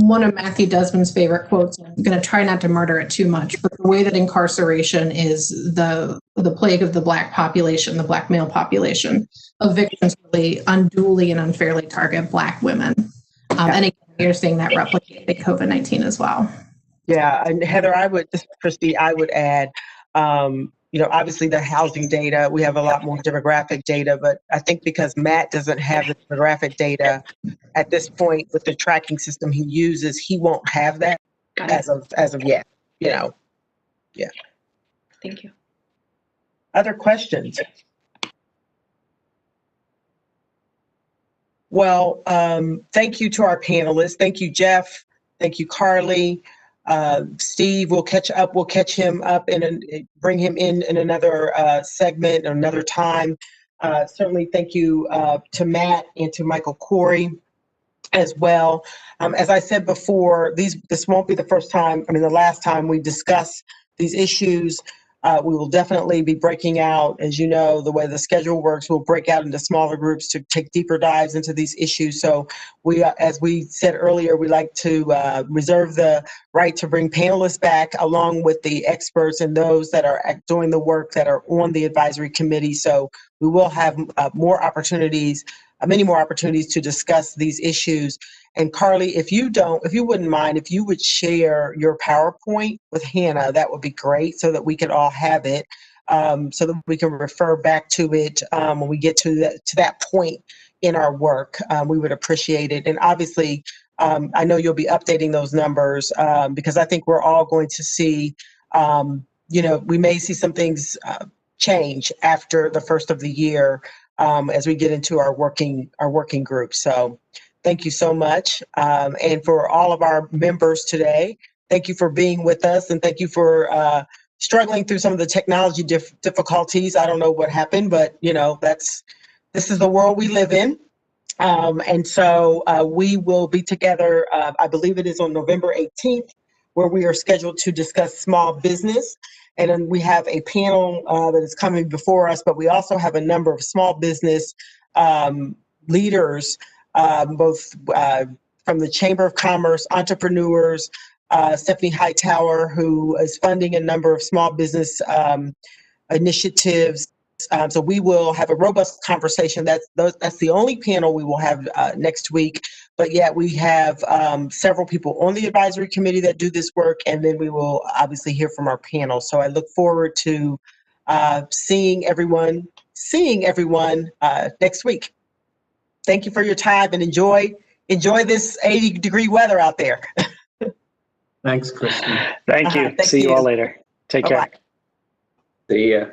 one of Matthew Desmond's favorite quotes, I'm going to try not to murder it too much, but the way that incarceration is the plague of the Black population, the Black male population, evictions really unduly and unfairly target Black women. And again, you're seeing that replicated COVID-19 as well. Yeah, and Heather, Christy, I would add, obviously the housing data, we have a lot more demographic data, but I think because Matt doesn't have the demographic data at this point with the tracking system he uses, he won't have that as of yet, Yeah. Thank you. Other questions? Well, thank you to our panelists. Thank you, Jeff. Thank you, Carly. Steve, we'll catch him up and bring him in another segment or another time. Certainly thank you to Matt and to Michael Corey as well. As I said before, this won't be the last time we discuss these issues. We will definitely be breaking out, as you know, the way the schedule works, we'll break out into smaller groups to take deeper dives into these issues. So we, as we said earlier, we like to reserve the right to bring panelists back along with the experts and those that are doing the work that are on the advisory committee. So we will have many more opportunities to discuss these issues. And Carly, if you wouldn't mind, if you would share your PowerPoint with Hannah, that would be great, so that we could all have it, so that we can refer back to it when we get to that point in our work. We would appreciate it. And obviously, I know you'll be updating those numbers because I think we're all going to see, we may see some things change after the first of the year. as we get into our working group. So thank you so much. And for all of our members today, thank you for being with us, and thank you for struggling through some of the technology difficulties. I don't know what happened, but this is the world we live in. And so we will be together, I believe it is on November 18th, where we are scheduled to discuss small business. And then we have a panel that is coming before us, but we also have a number of small business leaders, both from the Chamber of Commerce, entrepreneurs, Stephanie Hightower, who is funding a number of small business initiatives. So we will have a robust conversation. That's the only panel we will have next week. But yet we have several people on the advisory committee that do this work, and then we will obviously hear from our panel. So I look forward to seeing everyone next week. Thank you for your time, and enjoy this 80-degree weather out there. Thanks, Christy. Thank you. Thank See you all later. Take care. Bye-bye. See ya.